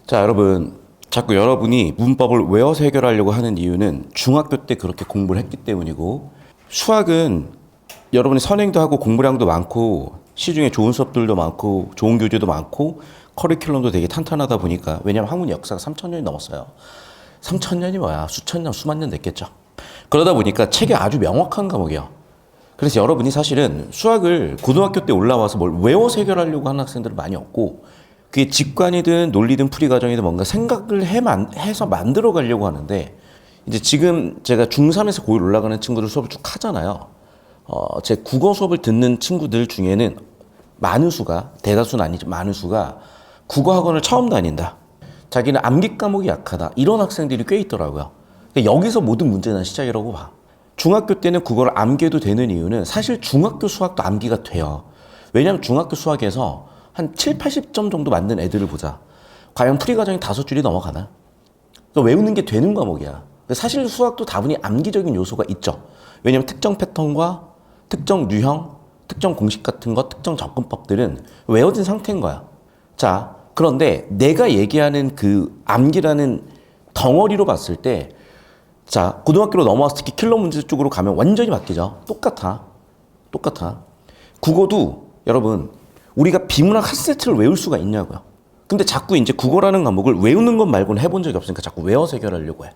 자, 여러분. 자꾸 여러분이 문법을 외워서 해결하려고 하는 이유는 중학교 때 그렇게 공부를 했기 때문이고, 수학은 여러분이 선행도 하고 공부량도 많고 시중에 좋은 수업들도 많고 좋은 교재도 많고 커리큘럼도 되게 탄탄하다 보니까, 왜냐하면 학문 역사가 3,000년이 넘었어요. 3,000년이 뭐야, 수천 년, 수만 년 됐겠죠. 그러다 보니까 책이 아주 명확한 과목이에요. 그래서 여러분이 사실은 수학을 고등학교 때 올라와서 뭘 외워서 해결하려고 하는 학생들은 많이 없고, 그게 직관이든 논리든 풀이 과정이든 뭔가 생각을 해서 만들어 가려고 하는데, 이제 지금 제가 중3에서 고1 올라가는 친구들 수업을 쭉 하잖아요. 제 국어 수업을 듣는 친구들 중에는 많은 수가, 대다수는 아니죠, 많은 수가 국어 학원을 처음 다닌다, 자기는 암기 과목이 약하다, 이런 학생들이 꽤 있더라고요. 그러니까 여기서 모든 문제는 시작이라고 봐. 중학교 때는 국어를 암기해도 되는 이유는 사실 중학교 수학도 암기가 돼요. 왜냐하면 중학교 수학에서 한 7, 80점 정도 맞는 애들을 보자. 과연 풀이 과정이 5줄이 넘어가나? 외우는 게 되는 과목이야. 사실 수학도 다분히 암기적인 요소가 있죠. 왜냐하면 특정 패턴과 특정 유형, 특정 공식 같은 것, 특정 접근법들은 외워진 상태인 거야. 자, 그런데 내가 얘기하는 그 암기라는 덩어리로 봤을 때, 자, 고등학교로 넘어와서 특히 킬러 문제 쪽으로 가면 완전히 바뀌죠. 똑같아. 국어도 여러분, 우리가 비문학 한 세트를 외울 수가 있냐고요. 근데 자꾸 이제 국어라는 과목을 외우는 것 말고는 해본 적이 없으니까 자꾸 외워서 해결하려고 해.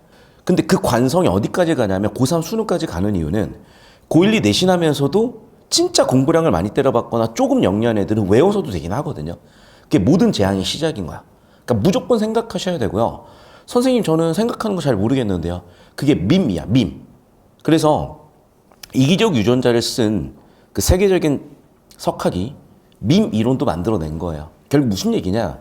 근데 그 관성이 어디까지 가냐면 고3 수능까지 가는 이유는 고1, 2 내신하면서도 진짜 공부량을 많이 때려봤거나 조금 영리한 애들은 외워서도 되긴 하거든요. 그게 모든 재앙의 시작인 거야. 그러니까 무조건 생각하셔야 되고요. 선생님, 저는 생각하는 거 잘 모르겠는데요. 그게 밈이야, 밈. 그래서 이기적 유전자를 쓴 그 세계적인 석학이 밈 이론도 만들어낸 거예요. 결국 무슨 얘기냐?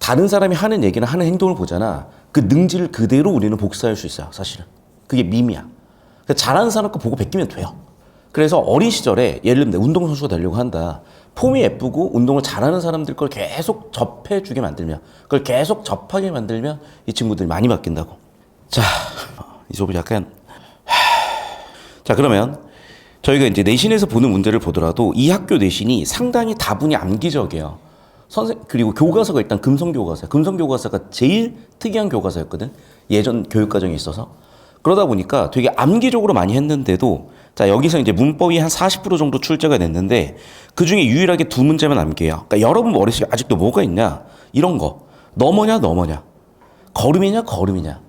다른 사람이 하는 얘기나 하는 행동을 보잖아. 그 능지를 그대로 우리는 복사할 수 있어요, 사실은. 그게 밈이야. 그러니까 잘하는 사람 거 보고 베끼면 돼요. 그래서 어린 시절에 예를 들면 운동선수가 되려고 한다. 폼이 예쁘고 운동을 잘하는 사람들 걸 계속 접해주게 만들면, 그걸 계속 접하게 만들면 이 친구들이 많이 바뀐다고. 자, 이 수업이 약간 자, 그러면 저희가 이제 내신에서 보는 문제를 보더라도 이 학교 내신이 상당히 다분히 암기적이에요. 그리고 교과서가 일단 금성교과서야. 금성교과서가 제일 특이한 교과서였거든, 예전 교육과정에 있어서. 그러다 보니까 되게 암기적으로 많이 했는데도, 자, 여기서 이제 문법이 한 40% 정도 출제가 됐는데 그 중에 유일하게 2문제만 암기해요. 그러니까 여러분 머릿속에 아직도 뭐가 있냐? 이런 거. 너머냐, 걸음이냐, 걸음이냐.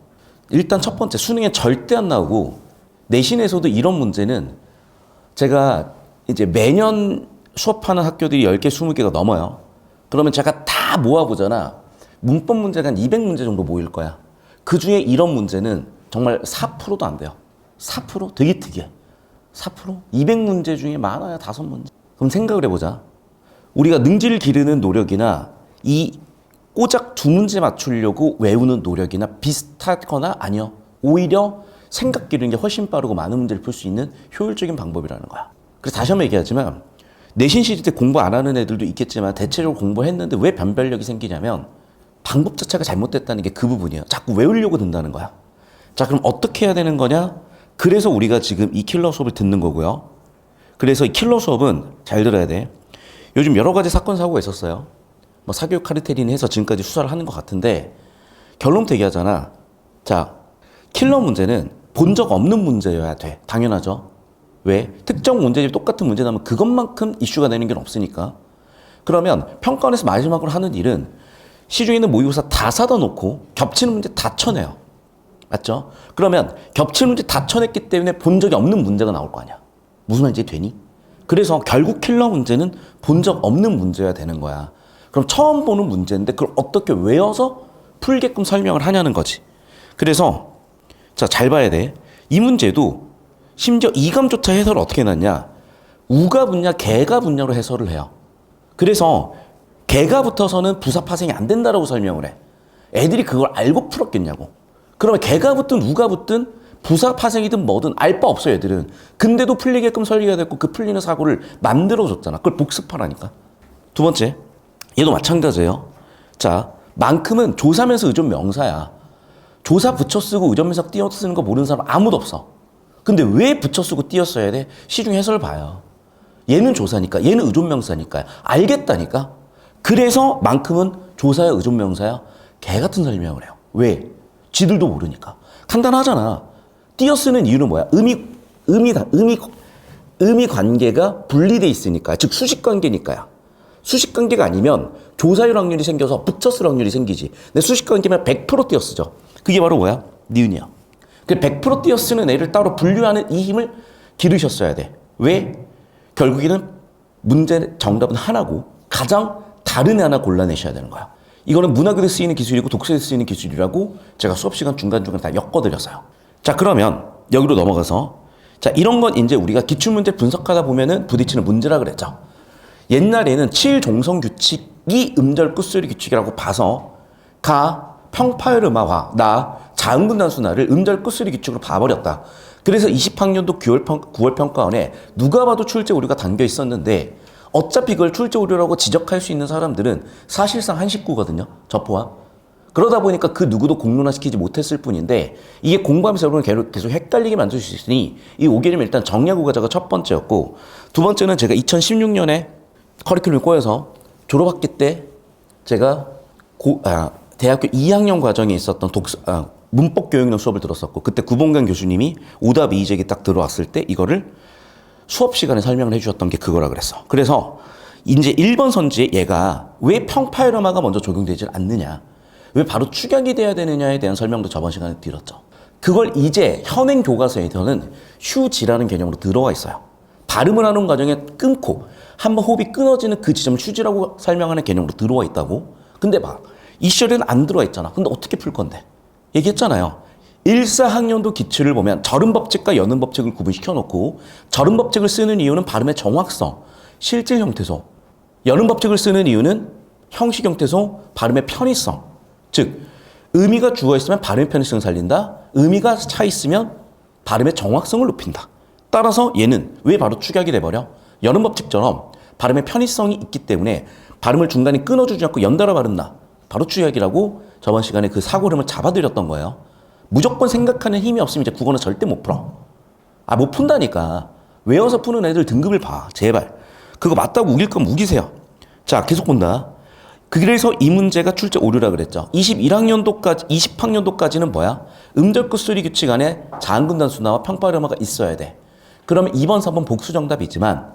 일단 첫 번째, 수능에 절대 안 나오고, 내신에서도 이런 문제는 제가 이제 매년 수업하는 학교들이 10개, 20개가 넘어요. 그러면 제가 다 모아보잖아. 문법 문제가 한 200문제 정도 모일 거야. 그 중에 이런 문제는 정말 4%도 안 돼요. 4%? 되게 특이해. 4%? 200문제 중에 많아야 5문제. 그럼 생각을 해보자. 우리가 능지를 기르는 노력이나 이 꼬작 2문제 맞추려고 외우는 노력이나 비슷하거나 아니요. 오히려 생각 기르는 게 훨씬 빠르고 많은 문제를 풀 수 있는 효율적인 방법이라는 거야. 그래서 다시 한번 얘기하지만, 내신 시즌 때 공부 안 하는 애들도 있겠지만 대체적으로 공부했는데 왜 변별력이 생기냐면 방법 자체가 잘못됐다는 게 그 부분이에요. 자꾸 외우려고 든다는 거야. 자, 그럼 어떻게 해야 되는 거냐? 그래서 우리가 지금 이 킬러 수업을 듣는 거고요. 그래서 이 킬러 수업은 잘 들어야 돼. 요즘 여러 가지 사건 사고가 있었어요. 뭐 사교육 카르텔이니 해서 지금까지 수사를 하는 것 같은데, 결론부터 얘기하잖아. 자, 킬러 문제는 본 적 없는 문제여야 돼. 당연하죠. 왜? 특정 문제집이 똑같은 문제 나면 그것만큼 이슈가 되는 게 없으니까. 그러면 평가원에서 마지막으로 하는 일은 시중에 있는 모의고사 다 사다 놓고 겹치는 문제 다 쳐내요. 맞죠? 그러면 겹치는 문제 다 쳐냈기 때문에 본 적이 없는 문제가 나올 거 아니야. 무슨 말인지 되니? 그래서 결국 킬러 문제는 본 적 없는 문제여야 되는 거야. 그럼 처음 보는 문제인데 그걸 어떻게 외워서 풀게끔 설명을 하냐는 거지. 그래서 자, 잘 봐야 돼. 이 문제도 심지어 이감조차 해설을 어떻게 해놨냐? 우가 분야, 개가 분야로 해설을 해요. 그래서 개가 붙어서는 부사 파생이 안 된다라고 설명을 해. 애들이 그걸 알고 풀었겠냐고. 그러면 개가 붙든 우가 붙든 부사 파생이든 뭐든 알 바 없어, 애들은. 근데도 풀리게끔 설계가 됐고 그 풀리는 사고를 만들어줬잖아. 그걸 복습하라니까. 두 번째, 얘도 마찬가지예요. 자, 만큼은 조사면서 의존 명사야. 조사 붙여 쓰고 의존명사 띄어 쓰는 거 모르는 사람 아무도 없어. 근데 왜 붙여 쓰고 띄어 써야 돼? 시중 해설 봐요. 얘는 조사니까, 얘는 의존명사니까. 알겠다니까. 그래서 만큼은 조사야, 의존명사야. 개 같은 설명을 해요. 왜? 지들도 모르니까. 간단하잖아. 띄어쓰는 이유는 뭐야? 의미 관계가 분리돼 있으니까. 즉 수식 관계니까요. 수식 관계가 아니면 조사율 확률이 생겨서 붙였을 확률이 생기지. 근데 수식 관계면 100% 띄어쓰죠. 그게 바로 뭐야? 니은이야. 그 100% 띄어쓰는 애를 따로 분류하는 이 힘을 기르셨어야 돼. 왜? 결국에는 문제 정답은 하나고 가장 다른 애 하나 골라내셔야 되는 거야. 이거는 문학에도 쓰이는 기술이고 독서에도 쓰이는 기술이라고 제가 수업 시간 중간중간 다 엮어드렸어요. 자, 그러면 여기로 넘어가서 자, 이런 건 이제 우리가 기출문제 분석하다 보면은 부딪히는 문제라 그랬죠. 옛날에는 7종성 규칙이 음절 끝소리 규칙이라고 봐서 가, 평파열음화와 나, 자음근 단수나를 음절 끝소리 규칙으로 봐버렸다. 그래서 20학년도 9월 평가원에 누가 봐도 출제 오류가 담겨 있었는데 어차피 그걸 출제 오류라고 지적할 수 있는 사람들은 사실상 한 식구거든요. 저 포함. 그러다 보니까 그 누구도 공론화시키지 못했을 뿐인데 이게 공부하면서 여러분 계속 헷갈리게 만들 수 있으니 이 5개념이 일단 정리하고 가자가 첫 번째였고 두 번째는 제가 2016년에 커리큘럼을 꼬여서 졸업학기 때 제가 대학교 2학년 과정에 있었던 문법 교육론 수업을 들었었고 그때 구봉관 교수님이 오답 이의제기 딱 들어왔을 때 이거를 수업 시간에 설명을 해주셨던 게 그거라 그랬어. 그래서 이제 1번 선지에 얘가 왜 평파열음화가 먼저 적용되지 않느냐, 왜 바로 축약이 돼야 되느냐에 대한 설명도 저번 시간에 드렸죠. 그걸 이제 현행 교과서에서는 휴지라는 개념으로 들어와 있어요. 발음을 하는 과정에 끊고 한번 호흡이 끊어지는 그 지점을 휴지라고 설명하는 개념으로 들어와 있다고. 근데 이 시절에는 안 들어와 있잖아. 근데 어떻게 풀 건데? 얘기했잖아요. 1,4학년도 기출을 보면 절음법칙과 연음법칙을 구분시켜 놓고 절음법칙을 쓰는 이유는 발음의 정확성, 실질 형태소. 연음법칙을 쓰는 이유는 형식 형태소, 발음의 편의성. 즉 의미가 주어 있으면 발음의 편의성을 살린다. 의미가 차 있으면 발음의 정확성을 높인다. 따라서 얘는 왜 바로 축약이 돼버려? 연음법칙처럼 발음의 편의성이 있기 때문에 발음을 중간에 끊어주지 않고 연달아 발음나. 바로 축약이라고 저번 시간에 그 사고름을 잡아드렸던 거예요. 무조건 생각하는 힘이 없으면 이제 국어는 절대 못 풀어. 못 푼다니까. 외워서 푸는 애들 등급을 봐. 제발. 그거 맞다고 우길 거면 우기세요. 자, 계속 본다. 그래서 이 문제가 출제 오류라 그랬죠. 20학년도까지는 뭐야? 음절 끝소리 규칙 안에 자음근 단수나와 평파열음화가 있어야 돼. 그러면 2번, 3번 복수 정답이지만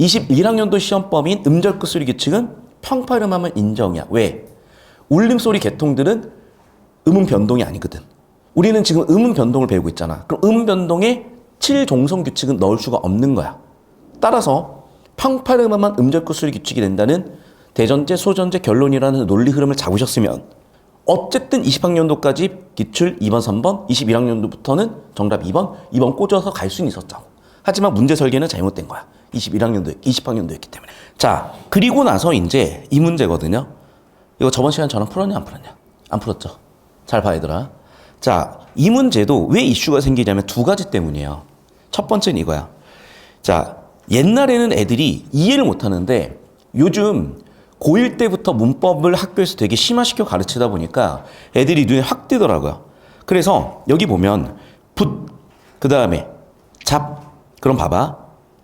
21학년도 시험범인 음절 끝소리 규칙은 평파열음화만 인정이야. 왜? 울림소리 계통들은 음운 변동이 아니거든. 우리는 지금 음운 변동을 배우고 있잖아. 그럼 음운 변동에 7종성 규칙은 넣을 수가 없는 거야. 따라서 평파열음화만 음절 끝소리 규칙이 된다는 대전제, 소전제, 결론이라는 논리 흐름을 잡으셨으면 어쨌든 20학년도까지 기출 2번, 3번, 21학년도부터는 정답 2번 꽂아서 갈 수는 있었죠. 하지만 문제 설계는 잘못된 거야. 20학년도였기 때문에. 자, 그리고 나서 이제 이 문제거든요. 이거 저번 시간 저랑 풀었냐, 안 풀었냐? 안 풀었죠. 잘 봐, 얘들아. 자, 이 문제도 왜 이슈가 생기냐면 두 가지 때문이에요. 첫 번째는 이거야. 자, 옛날에는 애들이 이해를 못 하는데 요즘 고1 때부터 문법을 학교에서 되게 심화시켜 가르치다 보니까 애들이 눈에 확 띄더라고요. 그래서 여기 보면 그 다음에 잡. 그럼 봐봐.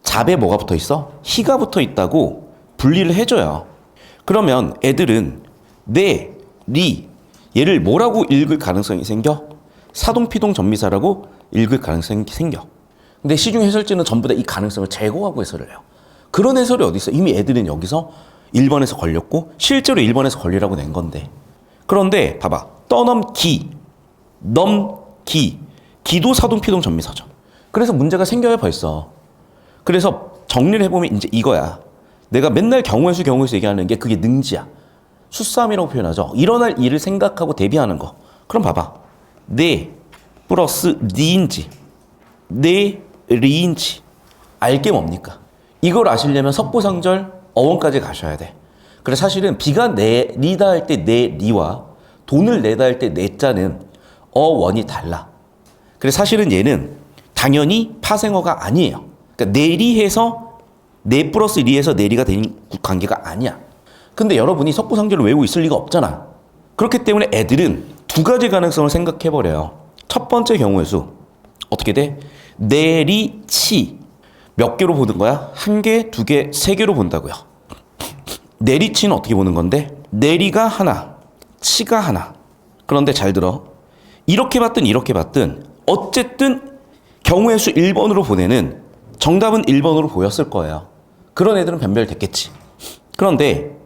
잡에 뭐가 붙어 있어? 희가 붙어 있다고 분리를 해줘요. 그러면 애들은 얘를 뭐라고 읽을 가능성이 생겨? 사동피동 전미사라고 읽을 가능성이 생겨. 근데 시중 해설지는 전부 다 이 가능성을 제거하고 해설을 해요. 그런 해설이 어디 있어? 이미 애들은 여기서 1번에서 걸렸고 실제로 1번에서 걸리라고 낸 건데. 그런데 봐봐. 떠넘기, 넘기, 기도 사동피동 전미사죠. 그래서 문제가 생겨요 벌써. 그래서 정리를 해보면 이제 이거야. 내가 맨날 경우의 수 얘기하는 게 그게 능지야. 수싸움이라고 표현하죠. 일어날 일을 생각하고 대비하는 거. 그럼 봐봐. 네 플러스 니인지 리인지 알게 뭡니까? 이걸 아시려면 석고상절 어원까지 가셔야 돼. 그래서 사실은 비가 내리다 할 때 내리와 돈을 내다 할 때 내자는 어원이 달라. 그래서 사실은 얘는 당연히 파생어가 아니에요. 그러니까 내리해서 내 플러스 리에서 내리가 되는 관계가 아니야. 근데 여러분이 석고상절을 외우고 있을 리가 없잖아. 그렇기 때문에 애들은 두 가지 가능성을 생각해버려요. 첫 번째 경우의 수 어떻게 돼? 내리치 몇 개로 보는 거야? 한 개, 두 개, 세 개로 본다고요. 내리치는 어떻게 보는 건데? 내리가 하나, 치가 하나. 그런데 잘 들어. 이렇게 봤든 어쨌든 경우의 수 1번으로 보내는 정답은 1번으로 보였을 거예요. 그런 애들은 변별됐겠지. 그런데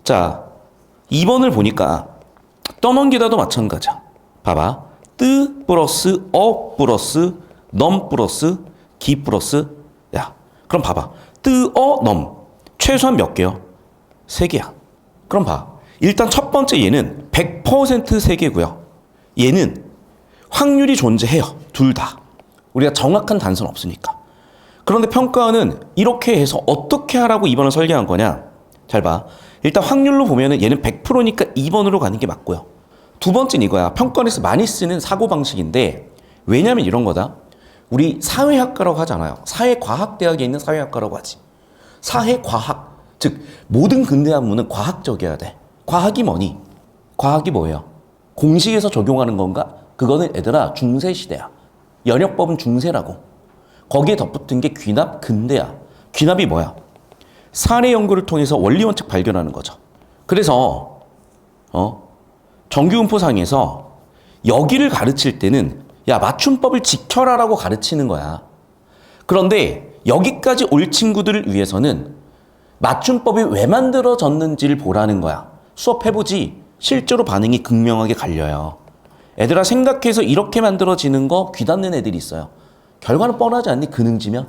자 2번을 보니까 떠넘기다도 마찬가지야. 봐봐. 뜨 플러스 어 플러스 넘 플러스 기 플러스 야. 그럼 봐봐. 뜨 어 넘 최소한 몇 개요? 3개야. 그럼 봐. 일단 첫 번째 얘는 100% 3개고요. 얘는 확률이 존재해요. 둘 다. 우리가 정확한 단서는 없으니까. 그런데 평가원은 이렇게 해서 어떻게 하라고 2번을 설계한 거냐? 잘 봐. 일단 확률로 보면은 얘는 100%니까 2번으로 가는 게 맞고요. 두 번째는 이거야. 평가원에서 많이 쓰는 사고방식인데 왜냐면 이런 거다. 우리 사회학과라고 하잖아요. 사회과학대학에 있는 사회학과라고 하지. 사회과학. 즉 모든 근대학문은 과학적이어야 돼. 과학이 뭐니? 과학이 뭐예요? 공식에서 적용하는 건가? 그거는 얘들아 중세시대야. 연역법은 중세라고. 거기에 덧붙은 게 귀납 근대야. 귀납이 뭐야? 사례 연구를 통해서 원리 원칙 발견하는 거죠. 그래서 정규분포상에서 여기를 가르칠 때는 야 맞춤법을 지켜라라고 가르치는 거야. 그런데 여기까지 올 친구들을 위해서는 맞춤법이 왜 만들어졌는지를 보라는 거야. 수업해보지 실제로 반응이 극명하게 갈려요. 애들아 생각해서 이렇게 만들어지는 거 귀닫는 애들이 있어요. 결과는 뻔하지 않니? 근응지면?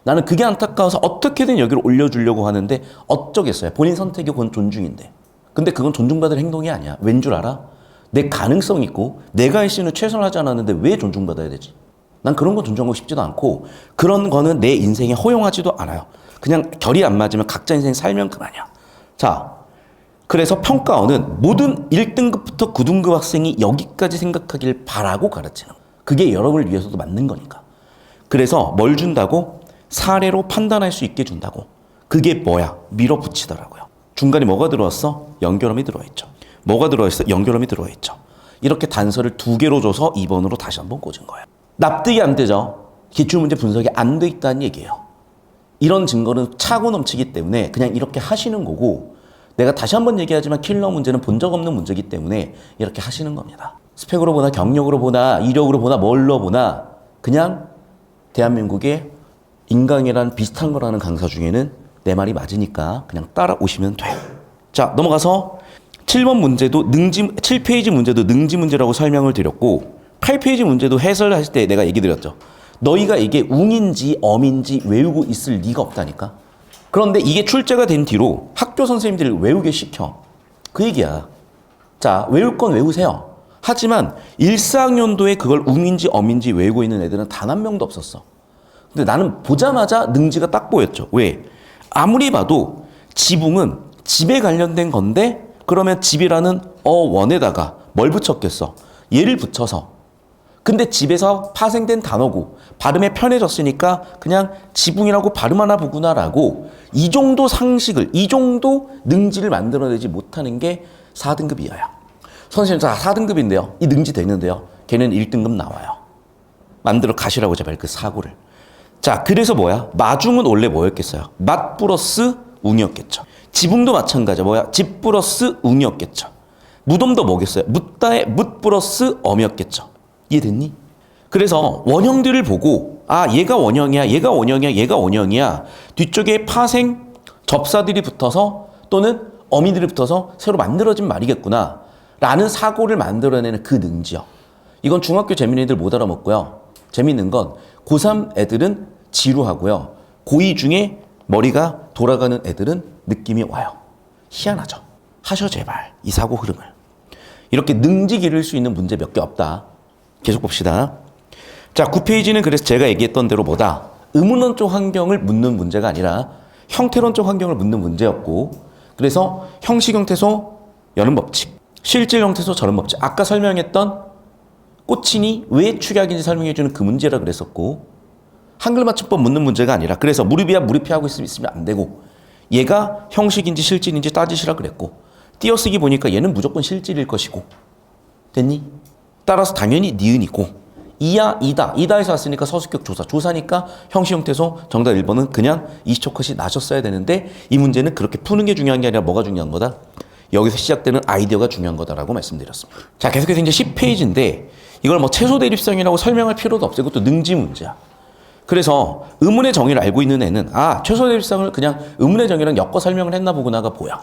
나는 그게 안타까워서 어떻게든 여기로 올려주려고 하는데 어쩌겠어요. 본인 선택이 그건 존중인데. 근데 그건 존중받을 행동이 아니야. 왠 줄 알아? 내 가능성 있고 내가 할 수 있는 최선을 하지 않았는데 왜 존중받아야 되지? 난 그런 건 존중하고 싶지도 않고 그런 거는 내 인생에 허용하지도 않아요. 그냥 결이 안 맞으면 각자 인생 살면 그만이야. 자, 그래서 평가원은 모든 1등급부터 9등급 학생이 여기까지 생각하길 바라고 가르치는 거예요. 그게 여러분을 위해서도 맞는 거니까. 그래서 뭘 준다고? 사례로 판단할 수 있게 준다고. 그게 뭐야? 밀어붙이더라고요. 중간에 뭐가 들어왔어? 연결음이 들어있죠. 뭐가 들어있어? 연결음이 들어있죠. 이렇게 단서를 2개로 줘서 2번으로 다시 한번 꽂은 거예요. 납득이 안 되죠. 기출문제 분석이 안 돼 있다는 얘기예요. 이런 증거는 차고 넘치기 때문에 그냥 이렇게 하시는 거고 내가 다시 한번 얘기하지만 킬러 문제는 본 적 없는 문제이기 때문에 이렇게 하시는 겁니다. 스펙으로 보나 경력으로 보나 이력으로 보나 뭘로 보나 그냥 대한민국의 인강이란 비슷한 거라는 강사 중에는 내 말이 맞으니까 그냥 따라오시면 돼요. 자, 넘어가서 7번 문제도 7페이지 문제도 능지 문제라고 설명을 드렸고 8페이지 문제도 해설을 하실 때 내가 얘기 드렸죠. 너희가 이게 웅인지 엄인지 외우고 있을 리가 없다니까. 그런데 이게 출제가 된 뒤로 학교 선생님들을 외우게 시켜. 그 얘기야. 자, 외울 건 외우세요. 하지만 1, 4학년도에 그걸 웅인지 엄인지 외우고 있는 애들은 단 한 명도 없었어. 근데 나는 보자마자 능지가 딱 보였죠. 왜? 아무리 봐도 지붕은 집에 관련된 건데 그러면 집이라는 어원에다가 뭘 붙였겠어? 얘를 붙여서. 근데 집에서 파생된 단어고 발음에 편해졌으니까 그냥 지붕이라고 발음하나 보구나라고 이 정도 상식을, 이 정도 능지를 만들어내지 못하는 게 4등급 이하야. 선생님, 자 4등급인데요. 이 능지 되는데요. 걔는 1등급 나와요. 만들어 가시라고 제발 그 사고를. 자, 그래서 뭐야? 마중은 원래 뭐였겠어요? 맛 플러스 웅이었겠죠. 지붕도 마찬가지야. 뭐야? 집 플러스 웅이었겠죠. 무덤도 뭐겠어요? 묻다의 묻 플러스 엄이었겠죠. 이해됐니? 그래서 원형들을 보고 아 얘가 원형이야, 얘가 원형이야, 얘가 원형이야. 뒤쪽에 파생 접사들이 붙어서 또는 어미들이 붙어서 새로 만들어진 말이겠구나 라는 사고를 만들어내는 그 능지요. 이건 중학교 재민이들 못 알아먹고요. 재밌는 건 고3 애들은 지루하고요. 고2 중에 머리가 돌아가는 애들은 느낌이 와요. 희한하죠. 하셔 제발 이 사고 흐름을. 이렇게 능지 기를 수 있는 문제 몇 개 없다. 계속 봅시다. 자, 9페이지는 그래서 제가 얘기했던 대로 뭐다? 의문론적 환경을 묻는 문제가 아니라 형태론적 환경을 묻는 문제였고 그래서 형식 형태소 여는 법칙, 실질 형태소 저는 법칙 아까 설명했던 꽃이니 왜 축약인지 설명해주는 그 문제라 그랬었고 한글 맞춤법 묻는 문제가 아니라 그래서 무릎이야 무릎이 하고 있으면 안 되고 얘가 형식인지 실질인지 따지시라 그랬고 띄어쓰기 보니까 얘는 무조건 실질일 것이고 됐니? 따라서 당연히 니은이고 이야 이다 이다에서 왔으니까 서술격 조사 조사니까 형식 형태소 정답 1번은 그냥 이시초컷이 나셨어야 되는데 이 문제는 그렇게 푸는 게 중요한 게 아니라 뭐가 중요한 거다? 여기서 시작되는 아이디어가 중요한 거다라고 말씀드렸습니다. 자, 계속해서 이제 10페이지인데 이걸 뭐 최소 대립성이라고 설명할 필요도 없어요. 이것도 능지 문제야. 그래서 의문의 정의를 알고 있는 애는 최소 대립성을 그냥 의문의 정의랑 엮어 설명을 했나 보구나가 보여.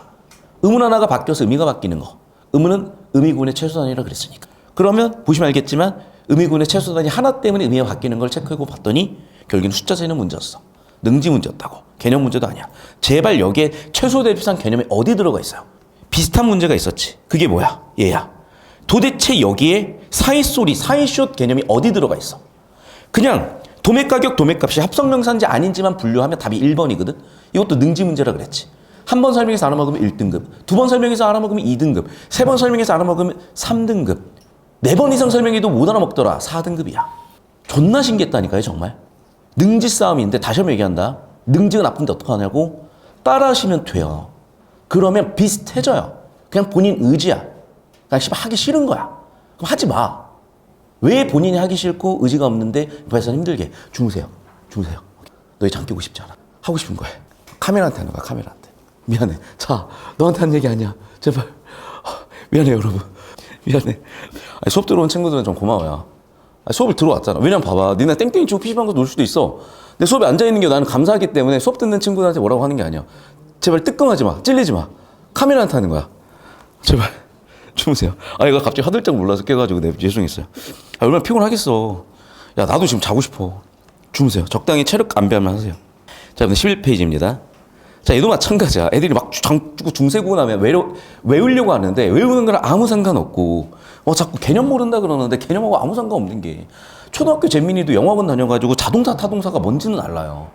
의문 하나가 바뀌어서 의미가 바뀌는 거. 의문은 의미구분의 최소단위라 그랬으니까. 그러면 보시면 알겠지만 의미구분의 최소단위 하나 때문에 의미가 바뀌는 걸 체크하고 봤더니 결국엔 숫자 세는 문제였어. 능지 문제였다고. 개념 문제도 아니야. 제발 여기에 최소 대립성 개념이 어디 들어가 있어요? 비슷한 문제가 있었지. 그게 뭐야? 얘야. 도대체 여기에 사이소리, 사이숏 개념이 어디 들어가 있어? 그냥 도매가격, 도매값이 합성명사인지 아닌지만 분류하면 답이 1번이거든. 이것도 능지 문제라 그랬지. 한 번 설명해서 알아먹으면 1등급, 두 번 설명해서 알아먹으면 2등급, 세 번 설명해서 알아먹으면 3등급, 4번 이상 설명해도 못 알아먹더라. 4등급이야. 존나 신기했다니까요, 정말. 능지 싸움인데 다시 한번 얘기한다. 능지가 나쁜데 어떡하냐고? 따라하시면 돼요. 그러면 비슷해져요. 그냥 본인 의지야. 그냥 하기 싫은 거야. 그럼 하지 마. 왜 본인이 하기 싫고 의지가 없는데 옆에서 힘들게 주무세요. 너희 잠 깨고 싶지 않아. 하고 싶은 거야. 카메라한테 하는 거야. 카메라한테. 미안해. 자, 너한테 한 얘기 아니야. 제발. 미안해 여러분. 미안해. 수업 들어온 친구들은 좀 고마워요. 수업을 들어왔잖아. 왜냐면 봐봐. 니네 땡땡이 치고 PC방 가서 놀 수도 있어. 내 수업에 앉아있는 게 나는 감사하기 때문에 수업 듣는 친구들한테 뭐라고 하는 게 아니야. 제발 뜨끔하지 마. 찔리지 마. 카메라한테 하는 거야. 제발. 주무세요. 이거 갑자기 화들짝 놀라서 깨가지고 내가 죄송했어요. 얼마나 피곤하겠어. 야, 나도 지금 자고 싶어. 주무세요. 적당히 체력 안배하면 하세요. 자, 이번 11페이지입니다. 자, 얘도 마찬가지야. 애들이 막 중세국어 나면 외우려고 하는데 외우는 거랑 아무 상관없고 자꾸 개념 모른다 그러는데 개념하고 아무 상관없는 게 초등학교 잼민이도 영어학원 다녀가지고 자동사, 타동사가 뭔지는 알아요.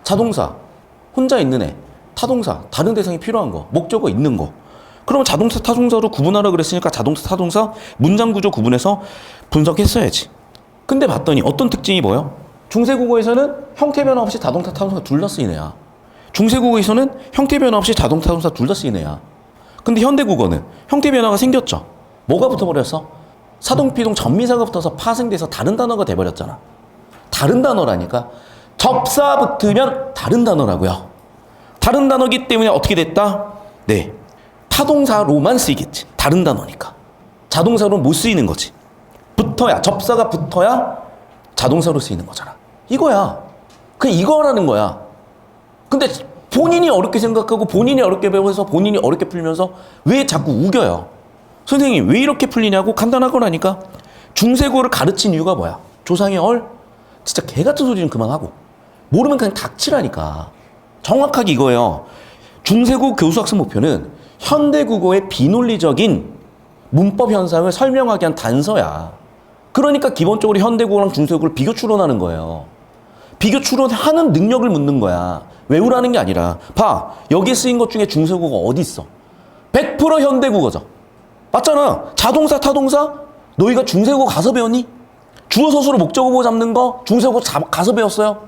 자동사, 혼자 있는 애. 타동사, 다른 대상이 필요한 거. 목적어 있는 거. 그러면 자동사, 타동사로 구분하라 그랬으니까 자동사, 타동사 문장 구조 구분해서 분석했어야지. 근데 봤더니 어떤 특징이 보여? 중세국어에서는 형태 변화 없이 자동사, 타동사 둘 다 쓰인 애야. 중세국어에서는 형태 변화 없이 자동사, 타동사 둘 다 쓰인 애야. 근데 현대국어는 형태 변화가 생겼죠. 뭐가 붙어버렸어? 사동, 피동, 전미사가 붙어서 파생돼서 다른 단어가 돼버렸잖아. 다른 단어라니까. 접사 붙으면 다른 단어라고요. 다른 단어기 때문에 어떻게 됐다? 네. 타동사로만 쓰이겠지. 다른 단어니까. 자동사로는 못 쓰이는 거지. 붙어야, 접사가 붙어야 자동사로 쓰이는 거잖아. 이거야. 그냥 이거라는 거야. 근데 본인이 어렵게 생각하고 본인이 어렵게 배워서 본인이 어렵게 풀면서 왜 자꾸 우겨요? 선생님 왜 이렇게 풀리냐고 간단하거라니까. 중세국어를 가르친 이유가 뭐야? 조상의 진짜 개같은 소리는 그만하고 모르면 그냥 닥치라니까. 정확하게 이거예요. 중세국어 교수학습 목표는 현대국어의 비논리적인 문법 현상을 설명하기 위한 단서야. 그러니까 기본적으로 현대국어랑 중세국어를 비교 추론하는 거예요. 비교 추론하는 능력을 묻는 거야. 외우라는 게 아니라. 봐, 여기 쓰인 것 중에 중세국어 어디 있어? 100% 현대국어죠. 맞잖아. 자동사, 타동사? 너희가 중세국어 가서 배웠니? 주어, 서술어, 목적어 잡는 거 중세국어 가서 배웠어요?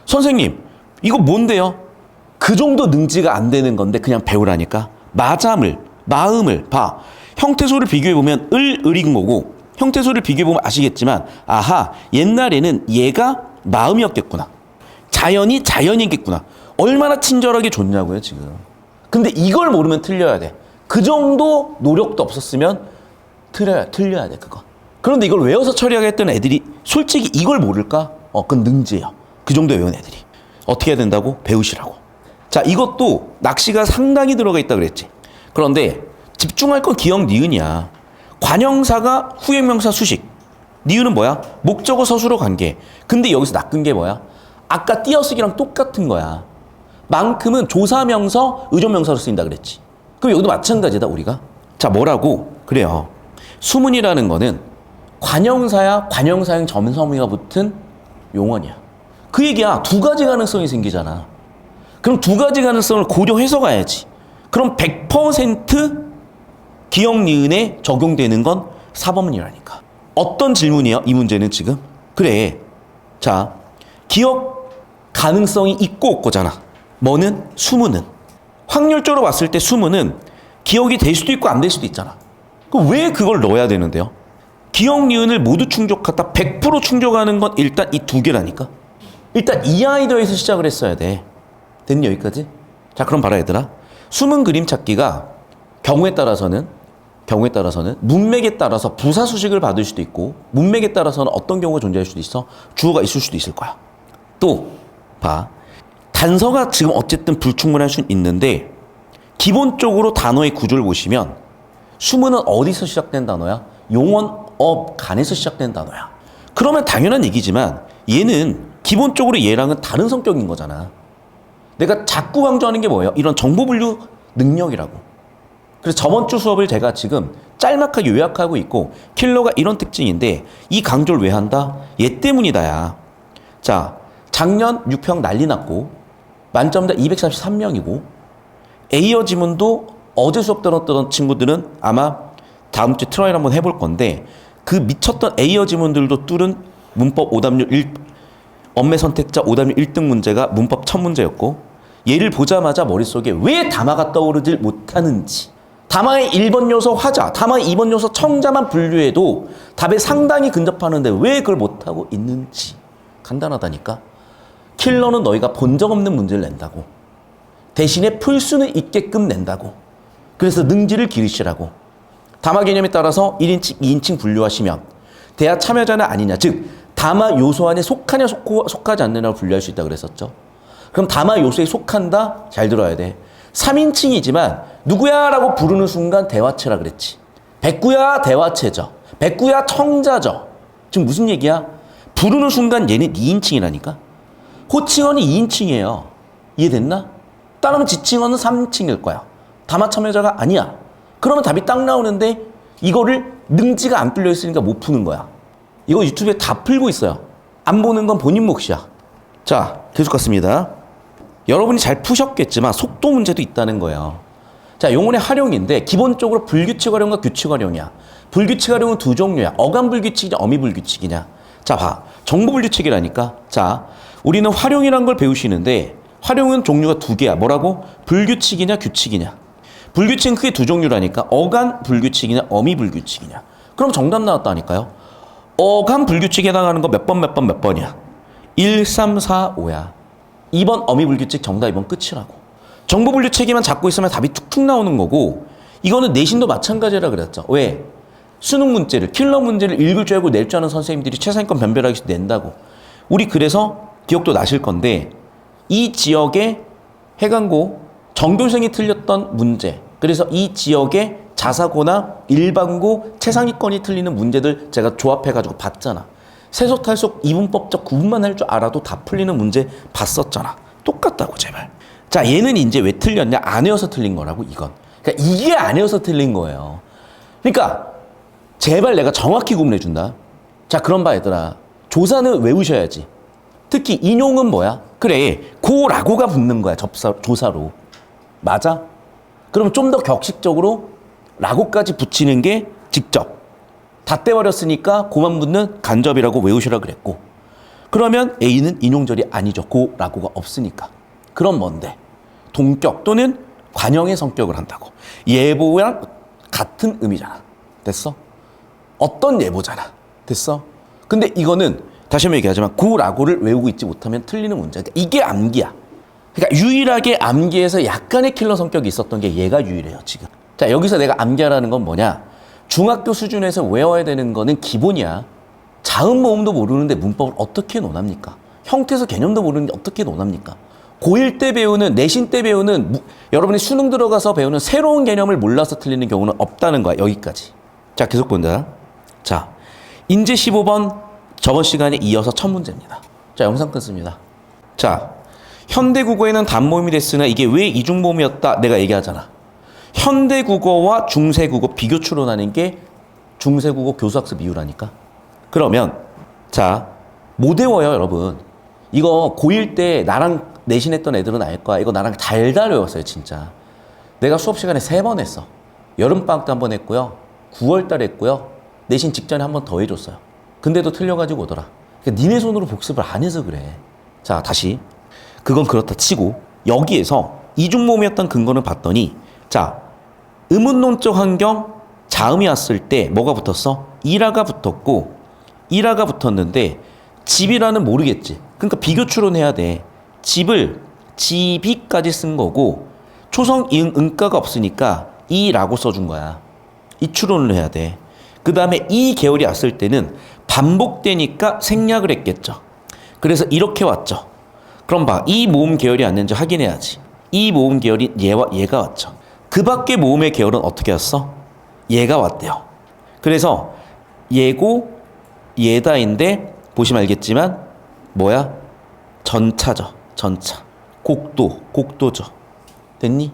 선생님, 이거 뭔데요? 그 정도 능지가 안 되는 건데 그냥 배우라니까. 마음을 봐. 형태소를 비교해보면 을인 거고 형태소를 비교해보면 아시겠지만 옛날에는 얘가 마음이었겠구나. 자연이겠구나. 얼마나 친절하게 줬냐고요 지금. 근데 이걸 모르면 틀려야 돼. 그 정도 노력도 없었으면 틀려야 돼 그거. 그런데 이걸 외워서 처리하겠다는 애들이 솔직히 이걸 모를까? 그건 능지예요. 그 정도 외운 애들이. 어떻게 해야 된다고? 배우시라고. 자, 이것도 낚시가 상당히 들어가 있다 그랬지. 그런데 집중할 건 기억 니은이야. 관형사가 후행명사 수식. 니은은 뭐야? 목적어 서술어 관계. 근데 여기서 낚은 게 뭐야? 아까 띄어쓰기랑 똑같은 거야. 만큼은 조사명서, 의존명사로 쓰인다 그랬지. 그럼 여기도 마찬가지다 우리가. 자, 뭐라고? 그래요. 수문이라는 거는 관형사야 관형사형 점성미가 붙은 용언이야. 그 얘기야. 두 가지 가능성이 생기잖아. 그럼 두 가지 가능성을 고려해서 가야지. 그럼 100% 기억 니은에 적용되는 건 4번문이라니까. 어떤 질문이야? 이 문제는 지금. 그래. 자, 기억 가능성이 있고 없고잖아. 뭐는? 수문은. 확률적으로 봤을 때 수문은 기억이 될 수도 있고 안 될 수도 있잖아. 그럼 왜 그걸 넣어야 되는데요? 기억 니은을 모두 충족하다 100% 충족하는 건 일단 이 두 개라니까. 일단 이 아이디어에서 시작을 했어야 돼. 됐니 여기까지? 자, 그럼 봐라 얘들아. 숨은 그림 찾기가 경우에 따라서는 문맥에 따라서 부사수식을 받을 수도 있고 문맥에 따라서는 어떤 경우가 존재할 수도 있어? 주어가 있을 수도 있을 거야. 또 봐. 단서가 지금 어쨌든 불충분할 수는 있는데 기본적으로 단어의 구조를 보시면 수문은 어디서 시작된 단어야? 용언, 업, 간에서 시작된 단어야. 그러면 당연한 얘기지만 얘는 기본적으로 얘랑은 다른 성격인 거잖아. 내가 자꾸 강조하는 게 뭐예요? 이런 정보 분류 능력이라고. 그래서 저번 주 수업을 제가 지금 짤막하게 요약하고 있고 킬러가 이런 특징인데 이 강조를 왜 한다? 얘 때문이다야. 자, 작년 6평 난리 났고 만점자 233명이고 A어 지문도 어제 수업 들었던 친구들은 아마 다음 주에 트라이를 한번 해볼 건데 그 미쳤던 A어 지문들도 뚫은 문법 오답률 1, 엄매 선택자 오답률 1등 문제가 문법 첫 문제였고 얘를 보자마자 머릿속에 왜 담화가 떠오르질 못하는지 담화의 1번 요소 화자, 담화의 2번 요소 청자만 분류해도 답에 상당히 근접하는데 왜 그걸 못하고 있는지 간단하다니까. 킬러는 너희가 본 적 없는 문제를 낸다고. 대신에 풀 수는 있게끔 낸다고. 그래서 능지를 기르시라고. 담화 개념에 따라서 1인칭, 2인칭 분류하시면 대화 참여자는 아니냐, 즉 담화 요소 안에 속하냐 속하지 않느냐로 분류할 수 있다고 그랬었죠. 그럼 담화 요소에 속한다? 잘 들어야 돼. 3인칭이지만 누구야? 라고 부르는 순간 대화체라 그랬지. 백구야 대화체죠. 백구야 청자죠. 지금 무슨 얘기야? 부르는 순간 얘는 2인칭이라니까. 호칭어는 2인칭이에요. 이해됐나? 따르면 지칭어는 3인칭일 거야. 담화 참여자가 아니야. 그러면 답이 딱 나오는데 이거를 능지가 안 뚫려 있으니까 못 푸는 거야. 이거 유튜브에 다 풀고 있어요. 안 보는 건 본인 몫이야. 자, 계속 갔습니다. 여러분이 잘 푸셨겠지만 속도 문제도 있다는 거예요. 자, 용언의 활용인데 기본적으로 불규칙 활용과 규칙 활용이야. 불규칙 활용은 두 종류야. 어감 불규칙이냐 어미 불규칙이냐. 자, 봐. 정보 불규칙이라니까. 자, 우리는 활용이란 걸 배우시는데 활용은 종류가 두 개야. 뭐라고? 불규칙이냐 규칙이냐. 불규칙은 크게 두 종류라니까. 어감 불규칙이냐 어미 불규칙이냐. 그럼 정답 나왔다니까요. 어감 불규칙에 해당하는 거 몇 번이야. 1, 3, 4, 5야. 2번 어미 불규칙 정답 2번 끝이라고. 정보 불규칙에만 잡고 있으면 답이 툭툭 나오는 거고 이거는 내신도 마찬가지라 그랬죠. 왜? 수능 문제를 킬러 문제를 읽을 줄 알고 낼 줄 아는 선생님들이 최상위권 변별하기 낸다고. 우리 그래서 기억도 나실 건데 이 지역의 해관고 정교생이 틀렸던 문제, 그래서 이 지역의 자사고나 일반고 최상위권이 틀리는 문제들 제가 조합해가지고 봤잖아. 세속탈속 이분법적 구분만 할 줄 알아도 다 풀리는 문제 봤었잖아. 똑같다고 제발. 자, 얘는 이제 왜 틀렸냐? 안 외워서 틀린 거라고 이건. 그러니까 이게 안 외워서 틀린 거예요. 그러니까 제발 내가 정확히 구분해 준다. 자, 그럼 봐 얘들아. 조사는 외우셔야지. 특히 인용은 뭐야? 그래, 고라고가 붙는 거야. 조사로. 맞아? 그럼 좀 더 격식적으로 라고까지 붙이는 게 직접. 다 떼버렸으니까 고만 붙는 간접이라고 외우시라 그랬고. 그러면 A는 인용절이 아니죠. 고라고가 없으니까. 그럼 뭔데? 동격 또는 관형의 성격을 한다고. 예보랑 같은 의미잖아. 됐어? 어떤 예보잖아. 됐어? 근데 이거는 다시 한번 얘기하지만 고라고를 외우고 있지 못하면 틀리는 문제야. 이게 암기야. 그러니까 유일하게 암기에서 약간의 킬러 성격이 있었던 게 얘가 유일해요, 지금. 자, 여기서 내가 암기하라는 건 뭐냐? 중학교 수준에서 외워야 되는 거는 기본이야. 자음 모음도 모르는데 문법을 어떻게 논합니까? 형태에서 개념도 모르는데 어떻게 논합니까? 고1 때 배우는, 내신 때 배우는, 여러분이 수능 들어가서 배우는 새로운 개념을 몰라서 틀리는 경우는 없다는 거야, 여기까지. 자, 계속 본다. 자, 인제 15번 저번 시간에 이어서 첫 문제입니다. 자, 영상 끊습니다. 자, 현대국어에는 단모음이 됐으나 이게 왜 이중모음이었다? 내가 얘기하잖아. 현대국어와 중세국어 비교 추론하는 게 중세국어 교수학습 이유라니까. 그러면 자, 못 외워요, 여러분. 이거 고1 때 나랑 내신했던 애들은 알 거야. 이거 나랑 달달 외웠어요, 진짜. 내가 수업 시간에 3번 했어. 여름방학 때 한 번 했고요. 9월 달에 했고요. 내신 직전에 한 번 더 해줬어요. 근데도 틀려가지고 오더라. 그러니까 니네 손으로 복습을 안 해서 그래. 자, 다시. 그건 그렇다 치고 여기에서 이중모음이었던 근거는 봤더니 자, 의문론적 환경 자음이 왔을 때 뭐가 붙었어? 이라가 붙었고 이라가 붙었는데 집이라는 모르겠지. 그러니까 비교 추론해야 돼. 집을 집이까지 쓴 거고 초성 이응 응가가 없으니까 이라고 써준 거야. 이 추론을 해야 돼. 그 다음에 이 계열이 왔을 때는 반복되니까 생략을 했겠죠. 그래서 이렇게 왔죠. 그럼 봐. 이 모음 계열이 왔는지 확인해야지. 이 모음 계열이 얘와 얘가 왔죠. 그 밖에 모음의 계열은 어떻게 왔어? 얘가 왔대요. 그래서 얘고 얘다인데 보시면 알겠지만 뭐야? 전차죠. 전차. 곡도죠. 됐니?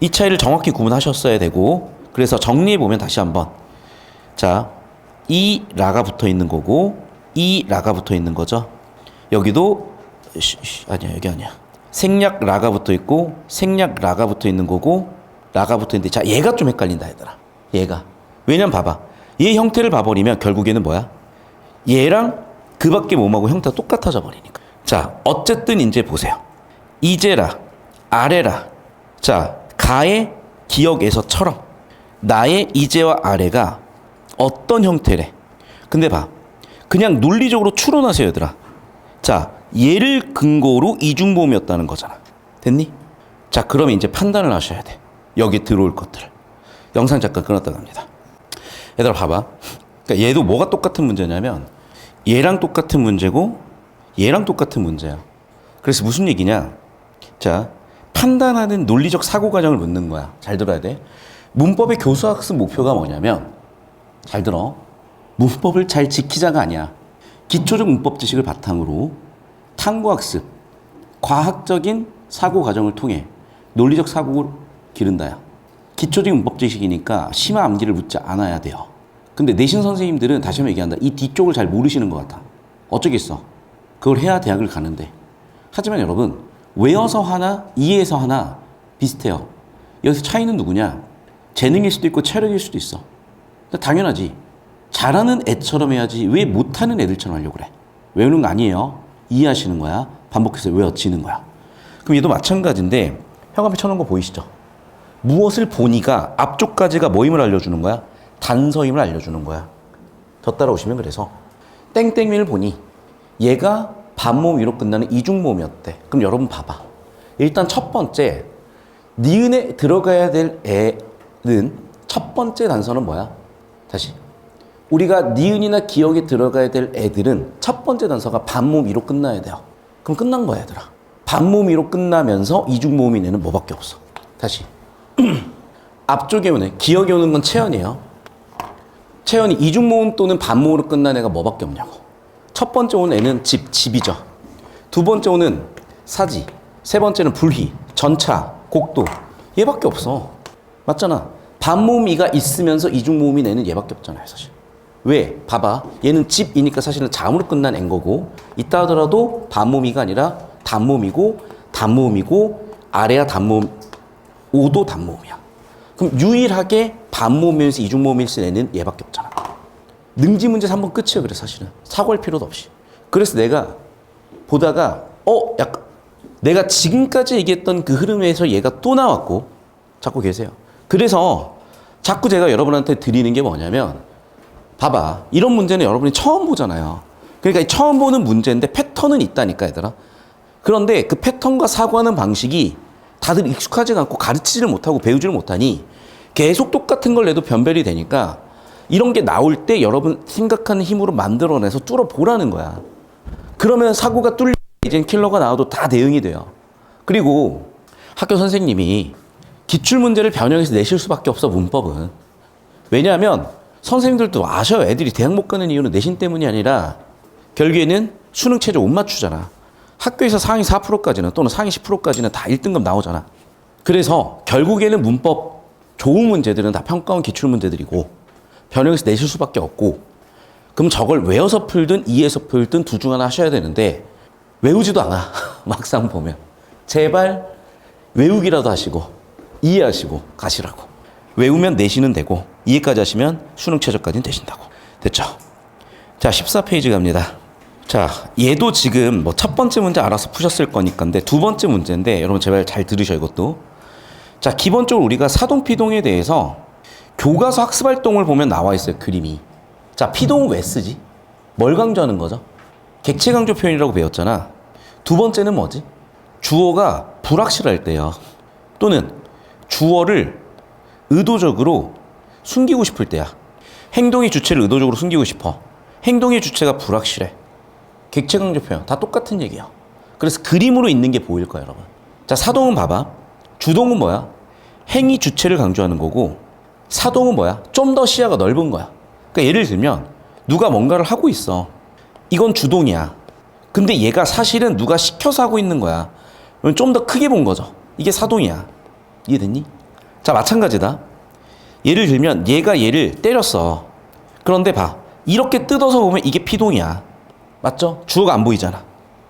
이 차이를 정확히 구분하셨어야 되고, 그래서 정리해보면 다시 한번. 자, 이 라가 붙어 있는 거고, 이 라가 붙어 있는 거죠. 여기도, 아니야, 여기 아니야. 생략 라가 붙어 있고, 생략 라가 붙어 있는 거고, 라가 붙어 있는데, 자, 얘가 좀 헷갈린다, 얘들아. 얘가. 왜냐면 봐봐. 얘 형태를 봐버리면 결국에는 뭐야? 얘랑 그 밖에 몸하고 형태가 똑같아져 버리니까. 자, 어쨌든 이제 보세요. 이제라, 아래라. 자, 가의 기억에서처럼 나의 이제와 아래가 어떤 형태래. 근데 봐. 그냥 논리적으로 추론하세요, 얘들아. 자, 얘를 근거로 이중보험이었다는 거잖아. 됐니? 자, 그럼 이제 판단을 하셔야 돼. 여기 들어올 것들을. 영상 잠깐 끊었다 갑니다. 얘들아 봐봐. 그러니까 얘도 뭐가 똑같은 문제냐면 얘랑 똑같은 문제고 얘랑 똑같은 문제야. 그래서 무슨 얘기냐? 자, 판단하는 논리적 사고 과정을 묻는 거야. 잘 들어야 돼. 문법의 교수학습 목표가 뭐냐면 잘 들어. 문법을 잘 지키자가 아니야. 기초적 문법 지식을 바탕으로 탐구학습, 과학적인 사고 과정을 통해 논리적 사고를 기른다야. 기초적인 문법 지식이니까 심화 암기를 묻지 않아야 돼요. 근데 내신 선생님들은 다시 한번 얘기한다. 이 뒤쪽을 잘 모르시는 것 같아. 어쩌겠어. 그걸 해야 대학을 가는데. 하지만 여러분, 외워서 하나, 이해해서 하나 비슷해요. 여기서 차이는 누구냐? 재능일 수도 있고 체력일 수도 있어. 당연하지. 잘하는 애처럼 해야지 왜 못하는 애들처럼 하려고 그래. 외우는 거 아니에요. 이해하시는 거야. 반복해서 외워지는 거야. 그럼 얘도 마찬가지인데 형 앞에 쳐놓은 거 보이시죠? 무엇을 보니가 앞쪽까지가 뭐임을 알려주는 거야? 단서임을 알려주는 거야. 더 따라오시면 그래서 땡땡이를 보니 얘가 반모음 위로 끝나는 이중모음이었대. 그럼 여러분 봐봐. 일단 첫 번째 니은에 들어가야 될 애는 첫 번째 단서는 뭐야? 다시. 우리가 니은이나 기억에 들어가야 될 애들은 첫 번째 단서가 반모음 위로 끝나야 돼요. 그럼 끝난 거야, 얘들아. 반모음 위로 끝나면서 이중모음이 내는 뭐밖에 없어. 다시. 앞쪽에 오는, 기억에 오는 건 체연이에요. 체연이 이중모음 또는 반모음으로 끝난 애가 뭐밖에 없냐고. 첫 번째 오는 애는 집이죠. 두 번째 오는 사지. 세 번째는 불희, 전차, 곡도. 얘밖에 없어. 맞잖아. 반모음이가 있으면서 이중모음이 내는 얘밖에 없잖아요, 사실. 왜? 봐봐. 얘는 집이니까 사실은 잠으로 끝난 애인 거고, 있다 하더라도 반모음이가 아니라 단모음이고, 단모음이고, 아래야 단모음, 오도 단모음이야. 그럼 유일하게 반모음이면서 이중모음일 수 있는 애는 얘밖에 없잖아. 능지 문제 3번 끝이에요. 그래 사실은. 사고할 필요도 없이. 그래서 내가 보다가 약간 내가 지금까지 얘기했던 그 흐름에서 얘가 또 나왔고 잡고 계세요. 그래서 자꾸 제가 여러분한테 드리는 게 뭐냐면 봐봐. 이런 문제는 여러분이 처음 보잖아요. 그러니까 처음 보는 문제인데 패턴은 있다니까 얘들아. 그런데 그 패턴과 사고하는 방식이 다들 익숙하지가 않고 가르치지를 못하고 배우지를 못하니 계속 똑같은 걸 내도 변별이 되니까 이런 게 나올 때 여러분 생각하는 힘으로 만들어내서 뚫어보라는 거야. 그러면 사고가 뚫리면 이젠 킬러가 나와도 다 대응이 돼요. 그리고 학교 선생님이 기출문제를 변형해서 내실 수밖에 없어, 문법은. 왜냐하면 선생님들도 아셔요. 애들이 대학 못 가는 이유는 내신 때문이 아니라 결국에는 수능 최저 못 맞추잖아. 학교에서 상위 4%까지는 또는 상위 10%까지는 다 1등급 나오잖아. 그래서 결국에는 문법 좋은 문제들은 다 평가원 기출문제들이고 변형해서 내실 수밖에 없고, 그럼 저걸 외워서 풀든 이해해서 풀든 둘 중 하나 하셔야 되는데 외우지도 않아. 막상 보면. 제발 외우기라도 하시고 이해하시고 가시라고. 외우면 내시는 되고 이해까지 하시면 수능 최저까지는 되신다고. 됐죠? 자, 14페이지 갑니다. 자, 얘도 지금 뭐 첫 번째 문제 알아서 푸셨을 거니까인데 두 번째 문제인데 여러분 제발 잘 들으셔 이것도. 자, 기본적으로 우리가 사동 피동에 대해서 교과서 학습 활동을 보면 나와 있어요, 그림이. 자, 피동은 왜 쓰지? 뭘 강조하는 거죠? 객체 강조 표현이라고 배웠잖아. 두 번째는 뭐지? 주어가 불확실할 때요. 또는 주어를 의도적으로 숨기고 싶을 때야. 행동의 주체를 의도적으로 숨기고 싶어. 행동의 주체가 불확실해. 객체강조 표현 다 똑같은 얘기야. 그래서 그림으로 있는 게 보일 거야, 여러분. 자, 사동은 봐봐. 주동은 뭐야? 행위 주체를 강조하는 거고, 사동은 뭐야? 좀 더 시야가 넓은 거야. 그러니까 예를 들면 누가 뭔가를 하고 있어. 이건 주동이야. 근데 얘가 사실은 누가 시켜서 하고 있는 거야. 좀 더 크게 본 거죠. 이게 사동이야. 이해됐니? 자, 마찬가지다. 예를 들면 얘가 얘를 때렸어. 그런데 봐. 이렇게 뜯어서 보면 이게 피동이야. 맞죠? 주어가 안 보이잖아.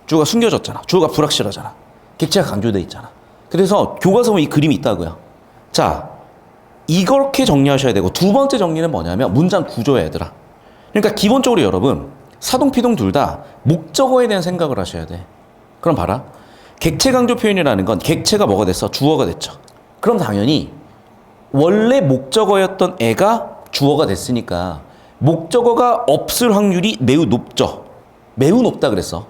주어가 숨겨졌잖아. 주어가 불확실하잖아. 객체가 강조돼 있잖아. 그래서 교과서 보면 이 그림이 있다고요. 자, 이렇게 정리하셔야 되고, 두 번째 정리는 뭐냐면 문장 구조야, 얘들아. 그러니까 기본적으로 여러분 사동, 피동 둘 다 목적어에 대한 생각을 하셔야 돼. 그럼 봐라. 객체 강조 표현이라는 건 객체가 뭐가 됐어? 주어가 됐죠. 그럼 당연히 원래 목적어였던 애가 주어가 됐으니까 목적어가 없을 확률이 매우 높죠. 매우 높다 그랬어.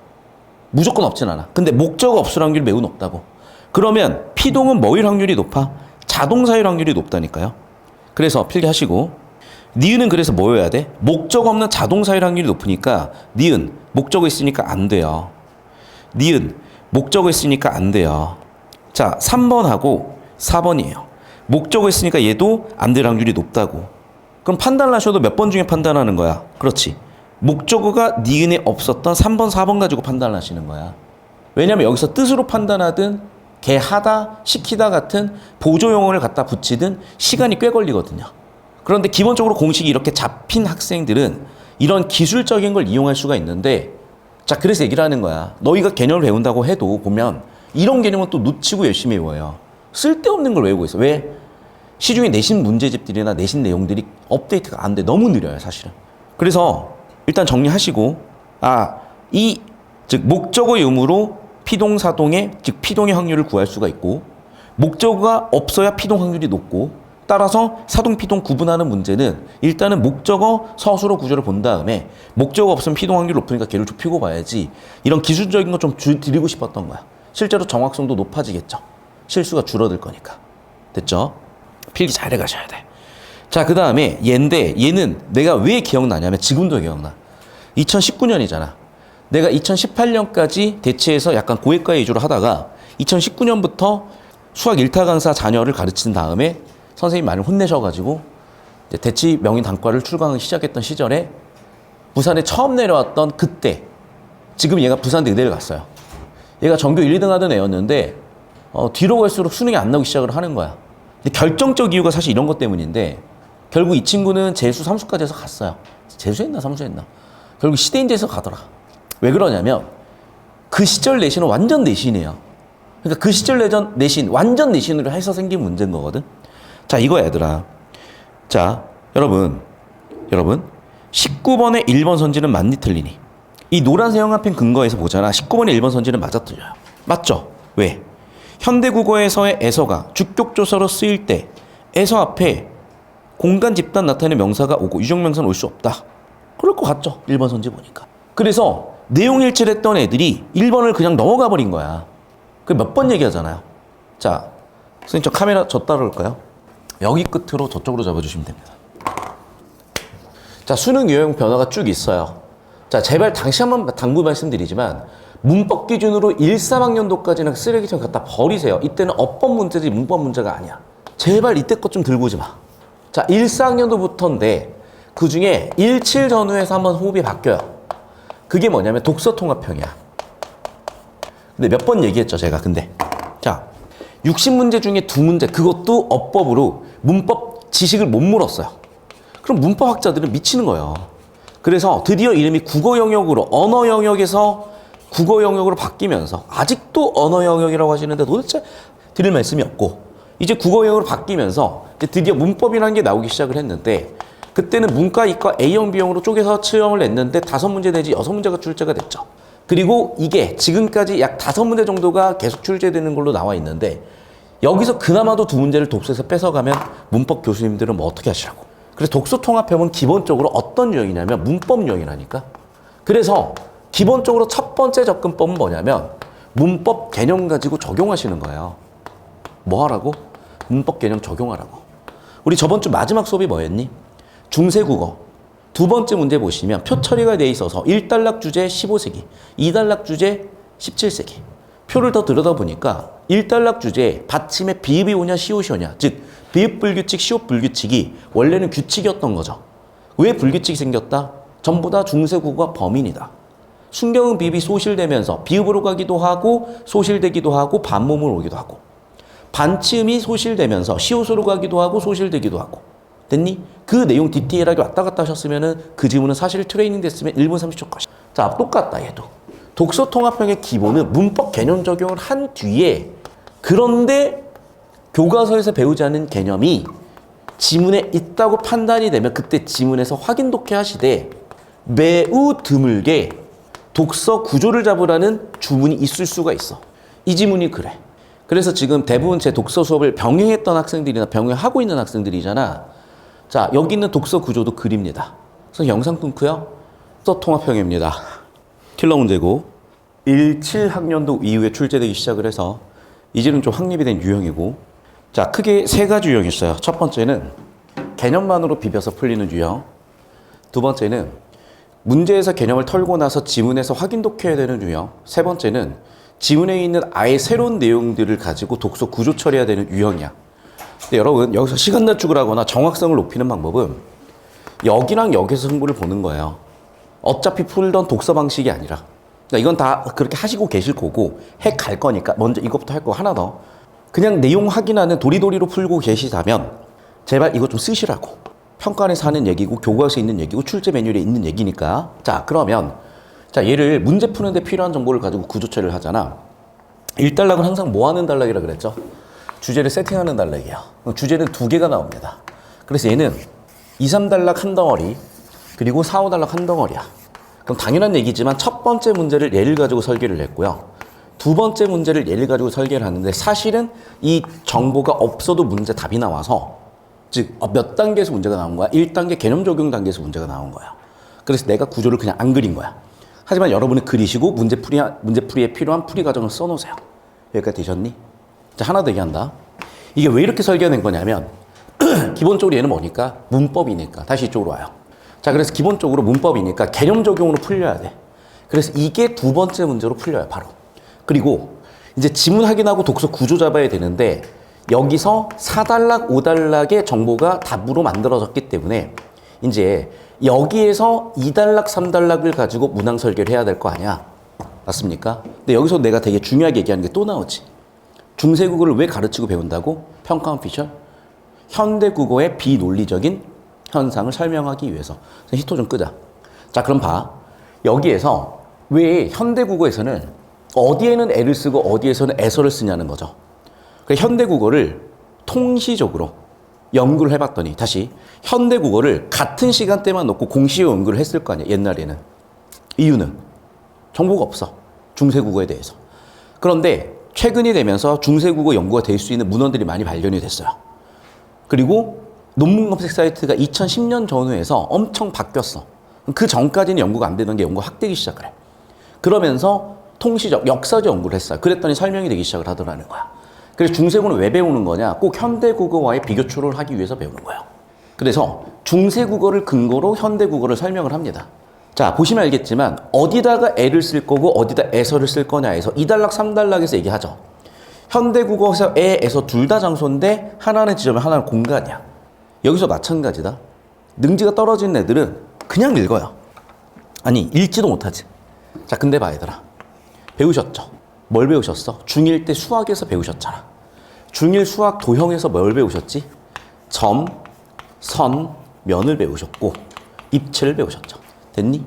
무조건 없진 않아. 근데 목적어 없을 확률이 매우 높다고. 그러면 피동은 뭐일 확률이 높아? 자동사일 확률이 높다니까요. 그래서 필기하시고, 니은은 그래서 뭐여야 돼? 목적 없는 자동사일 확률이 높으니까 니은 목적어 있으니까 안 돼요. 니은 목적어 있으니까 안 돼요. 자, 3번하고 4번이에요. 목적어 있으니까 얘도 안 될 확률이 높다고. 그럼 판단을 하셔도 몇 번 중에 판단하는 거야? 그렇지. 목적어가 니은에 없었던 3번, 4번 가지고 판단을 하시는 거야. 왜냐면 여기서 뜻으로 판단하든 개 하다, 시키다 같은 보조용어를 갖다 붙이든 시간이 꽤 걸리거든요. 그런데 기본적으로 공식이 이렇게 잡힌 학생들은 이런 기술적인 걸 이용할 수가 있는데, 자, 그래서 얘기를 하는 거야. 너희가 개념을 배운다고 해도 보면 이런 개념은 또 놓치고 열심히 외워요. 쓸데없는 걸 외우고 있어. 왜? 시중에 내신 문제집들이나 내신 내용들이 업데이트가 안 돼. 너무 느려요, 사실은. 그래서 일단 정리하시고, 즉 목적어 의무로 피동사동의, 즉 피동의 확률을 구할 수가 있고, 목적어가 없어야 피동 확률이 높고, 따라서 사동, 피동 구분하는 문제는 일단은 목적어 서술어 구조를 본 다음에 목적어 없으면 피동 확률이 높으니까 걔를 좁히고 봐야지, 이런 기술적인 거 좀 드리고 싶었던 거야. 실제로 정확성도 높아지겠죠. 실수가 줄어들 거니까. 됐죠? 필기 잘 해가셔야 돼. 자, 그 다음에 얘인데, 얘는 내가 왜 기억나냐면 지금도 기억나. 2019년이잖아. 내가 2018년까지 대치해서 약간 고액과 위주로 하다가 2019년부터 수학 1타 강사 자녀를 가르친 다음에 선생님이 많이 혼내셔가지고 이제 대치 명인 단과를 출강하기 시작했던 시절에 부산에 처음 내려왔던 그때, 지금 얘가 부산 의대를 갔어요. 얘가 전교 1, 2등 하던 애였는데 뒤로 갈수록 수능이 안 나오기 시작을 하는 거야. 근데 결정적 이유가 사실 이런 것 때문인데, 결국 이 친구는 재수 3수까지 해서 갔어요. 재수했나 3수했나. 결국 시대인재에서 가더라. 왜 그러냐면 그 시절 내신은 완전 내신이에요. 그러니까 그 시절 내신 완전 내신으로 해서 생긴 문제인 거거든. 자, 이거 얘들아. 자, 여러분 19번의 1번 선지는 맞니 틀리니? 이 노란색 형광펜 근거에서 보잖아. 19번의 1번 선지는 맞아 틀려요. 맞죠? 왜? 현대국어에서의 에서가 주격조사로 쓰일 때 에서 앞에 공간 집단 나타내는 명사가 오고 유적명사는 올 수 없다. 그럴 것 같죠? 1번 선지 보니까. 그래서 내용 일치를 했던 애들이 1번을 그냥 넘어가 버린 거야. 그 몇 번 얘기하잖아요. 자, 선생님 저 카메라 저 따라올까요? 여기 끝으로 저쪽으로 잡아주시면 됩니다. 자, 수능 유형 변화가 쭉 있어요. 자, 제발 다시 한번 당부 말씀드리지만 문법 기준으로 1, 3학년도까지는 쓰레기통 갖다 버리세요. 이때는 어법 문제지 문법 문제가 아니야. 제발 이때 것 좀 들고 오지 마. 자, 1, 4학년도부터인데 그 중에 1, 7 전후에서 한번 호흡이 바뀌어요. 그게 뭐냐면 독서 통합형이야. 근데 몇 번 얘기했죠, 제가. 근데 자, 60문제 중에 2문제, 그것도 어법으로 문법 지식을 못 물었어요. 그럼 문법학자들은 미치는 거예요. 그래서 드디어 이름이 국어 영역으로, 언어 영역에서 국어 영역으로 바뀌면서, 아직도 언어 영역이라고 하시는데 도대체 드릴 말씀이 없고, 이제 국어 영역으로 바뀌면서 이제 드디어 문법이라는 게 나오기 시작을 했는데, 그때는 문과, 이과 A형, B형으로 쪼개서 채용을 냈는데 5문제 내지 6문제가 출제가 됐죠. 그리고 이게 지금까지 약 5문제 정도가 계속 출제되는 걸로 나와 있는데, 여기서 그나마도 2문제를 독서에서 뺏어가면 문법 교수님들은 뭐 어떻게 하시라고. 그래서 독서 통합형은 기본적으로 어떤 유형이냐면 문법 유형이라니까. 그래서 기본적으로 첫 번째 접근법은 뭐냐면 문법 개념 가지고 적용하시는 거예요. 뭐 하라고? 문법 개념 적용하라고. 우리 저번 주 마지막 수업이 뭐였니? 중세국어. 두 번째 문제 보시면 표 처리가 돼 있어서 1단락 주제 15세기, 2단락 주제 17세기. 표를 더 들여다보니까 1단락 주제에 받침에 비읍이 오냐 시옷이 오냐, 즉 비읍 불규칙, 시옷 불규칙이 원래는 규칙이었던 거죠. 왜 불규칙이 생겼다? 전부 다 중세국어가 범인이다. 순경은 비읍이 소실되면서 비읍으로 가기도 하고 소실되기도 하고 반몸으로 오기도 하고, 반치음이 소실되면서 시옷으로 가기도 하고 소실되기도 하고. 됐니? 그 내용 디테일하게 왔다 갔다 하셨으면 그 지문은 사실 트레이닝 됐으면 1분 30초 것이야. 자, 똑같다 얘도. 독서 통합형의 기본은 문법 개념 적용을 한 뒤에, 그런데 교과서에서 배우지 않은 개념이 지문에 있다고 판단이 되면 그때 지문에서 확인 독해하시되 매우 드물게 독서 구조를 잡으라는 주문이 있을 수가 있어. 이 지문이 그래. 그래서 지금 대부분 제 독서 수업을 병행했던 학생들이나 병행하고 있는 학생들이잖아. 자, 여기 있는 독서 구조도 그립니다. 그래서 영상 끊고요. 독서 통합형입니다. 킬러 문제고 17학년도 이후에 출제되기 시작을 해서 이제는 좀 확립이 된 유형이고, 자, 크게 세 가지 유형이 있어요. 첫 번째는 개념만으로 비벼서 풀리는 유형. 두 번째는 문제에서 개념을 털고 나서 지문에서 확인 독해야 되는 유형. 세 번째는 지문에 있는 아예 새로운 내용들을 가지고 독서 구조 처리해야 되는 유형이야. 근데 여러분, 여기서 시간 단축을 하거나 정확성을 높이는 방법은 여기랑 여기서 승부를 보는 거예요. 어차피 풀던 독서 방식이 아니라. 그러니까 이건 다 그렇게 하시고 계실 거고 해 갈 거니까 먼저 이것부터 할 거 하나 더. 그냥 내용 확인하는 도리도리로 풀고 계시다면 제발 이거 좀 쓰시라고. 평가안에서 하는 얘기고 교과서에 있는 얘기고 출제 매뉴얼에 있는 얘기니까. 자, 그러면 자, 얘를 문제 푸는데 필요한 정보를 가지고 구조 처리를 하잖아. 1단락은 항상 뭐 하는 단락이라 그랬죠? 주제를 세팅하는 단락이에요. 주제는 두 개가 나옵니다. 그래서 얘는 2, 3단락 한 덩어리, 그리고 4, 5단락 한 덩어리야. 그럼 당연한 얘기지만 첫 번째 문제를 예를 가지고 설계를 했고요. 두 번째 문제를 예를 가지고 설계를 하는데 사실은 이 정보가 없어도 문제 답이 나와서, 즉 몇 단계에서 문제가 나온 거야? 1단계 개념 적용 단계에서 문제가 나온 거야. 그래서 내가 구조를 그냥 안 그린 거야. 하지만 여러분은 그리시고 문제풀이에 필요한 풀이 과정을 써놓으세요. 여기까지 되셨니? 자, 하나 더 얘기한다. 이게 왜 이렇게 설계된 거냐면 기본적으로 얘는 뭐니까? 문법이니까. 다시 이쪽으로 와요. 자, 그래서 기본적으로 문법이니까 개념 적용으로 풀려야 돼. 그래서 이게 두 번째 문제로 풀려요, 바로. 그리고 이제 지문 확인하고 독서 구조 잡아야 되는데 여기서 4단락, 5단락의 정보가 답으로 만들어졌기 때문에 이제 여기에서 2단락, 3단락을 가지고 문항 설계를 해야 될 거 아니야. 맞습니까? 근데 여기서 내가 되게 중요하게 얘기하는 게 또 나오지. 중세국어를 왜 가르치고 배운다고? 평가원 피셜. 현대국어의 비논리적인 현상을 설명하기 위해서. 히토 좀 끄자. 자, 그럼 봐. 여기에서 왜 현대국어에서는 어디에는 애를 쓰고 어디에서는 애서를 쓰냐는 거죠. 그래서 현대국어를 통시적으로 연구를 해봤더니, 다시 현대국어를 같은 시간대만 놓고 공시에 연구를 했을 거 아니야, 옛날에는. 이유는 정보가 없어, 중세국어에 대해서. 그런데 최근이 되면서 중세국어 연구가 될 수 있는 문헌들이 많이 발견이 됐어요. 그리고 논문 검색 사이트가 2010년 전후에서 엄청 바뀌었어. 그 전까지는 연구가 안 되던 게 연구가 확 되기 시작을 해. 그러면서 통시적, 역사적 연구를 했어요. 그랬더니 설명이 되기 시작을 하더라는 거야. 그래서 중세국어는 왜 배우는 거냐? 꼭 현대국어와의 비교초를 하기 위해서 배우는 거예요. 그래서 중세국어를 근거로 현대국어를 설명을 합니다. 자, 보시면 알겠지만 어디다가 애를 쓸 거고 어디다 애서를 쓸 거냐에서 2단락, 3단락에서 얘기하죠. 현대국어에서 애, 애서 둘 다 장소인데 하나는 지점에 하나는 공간이야. 여기서 마찬가지다. 능지가 떨어진 애들은 그냥 읽어요. 아니, 읽지도 못하지. 자, 근데 봐, 얘들아. 배우셨죠? 뭘 배우셨어? 중1 때 수학에서 배우셨잖아. 중1 수학 도형에서 뭘 배우셨지? 점, 선, 면을 배우셨고 입체를 배우셨죠. 됐니?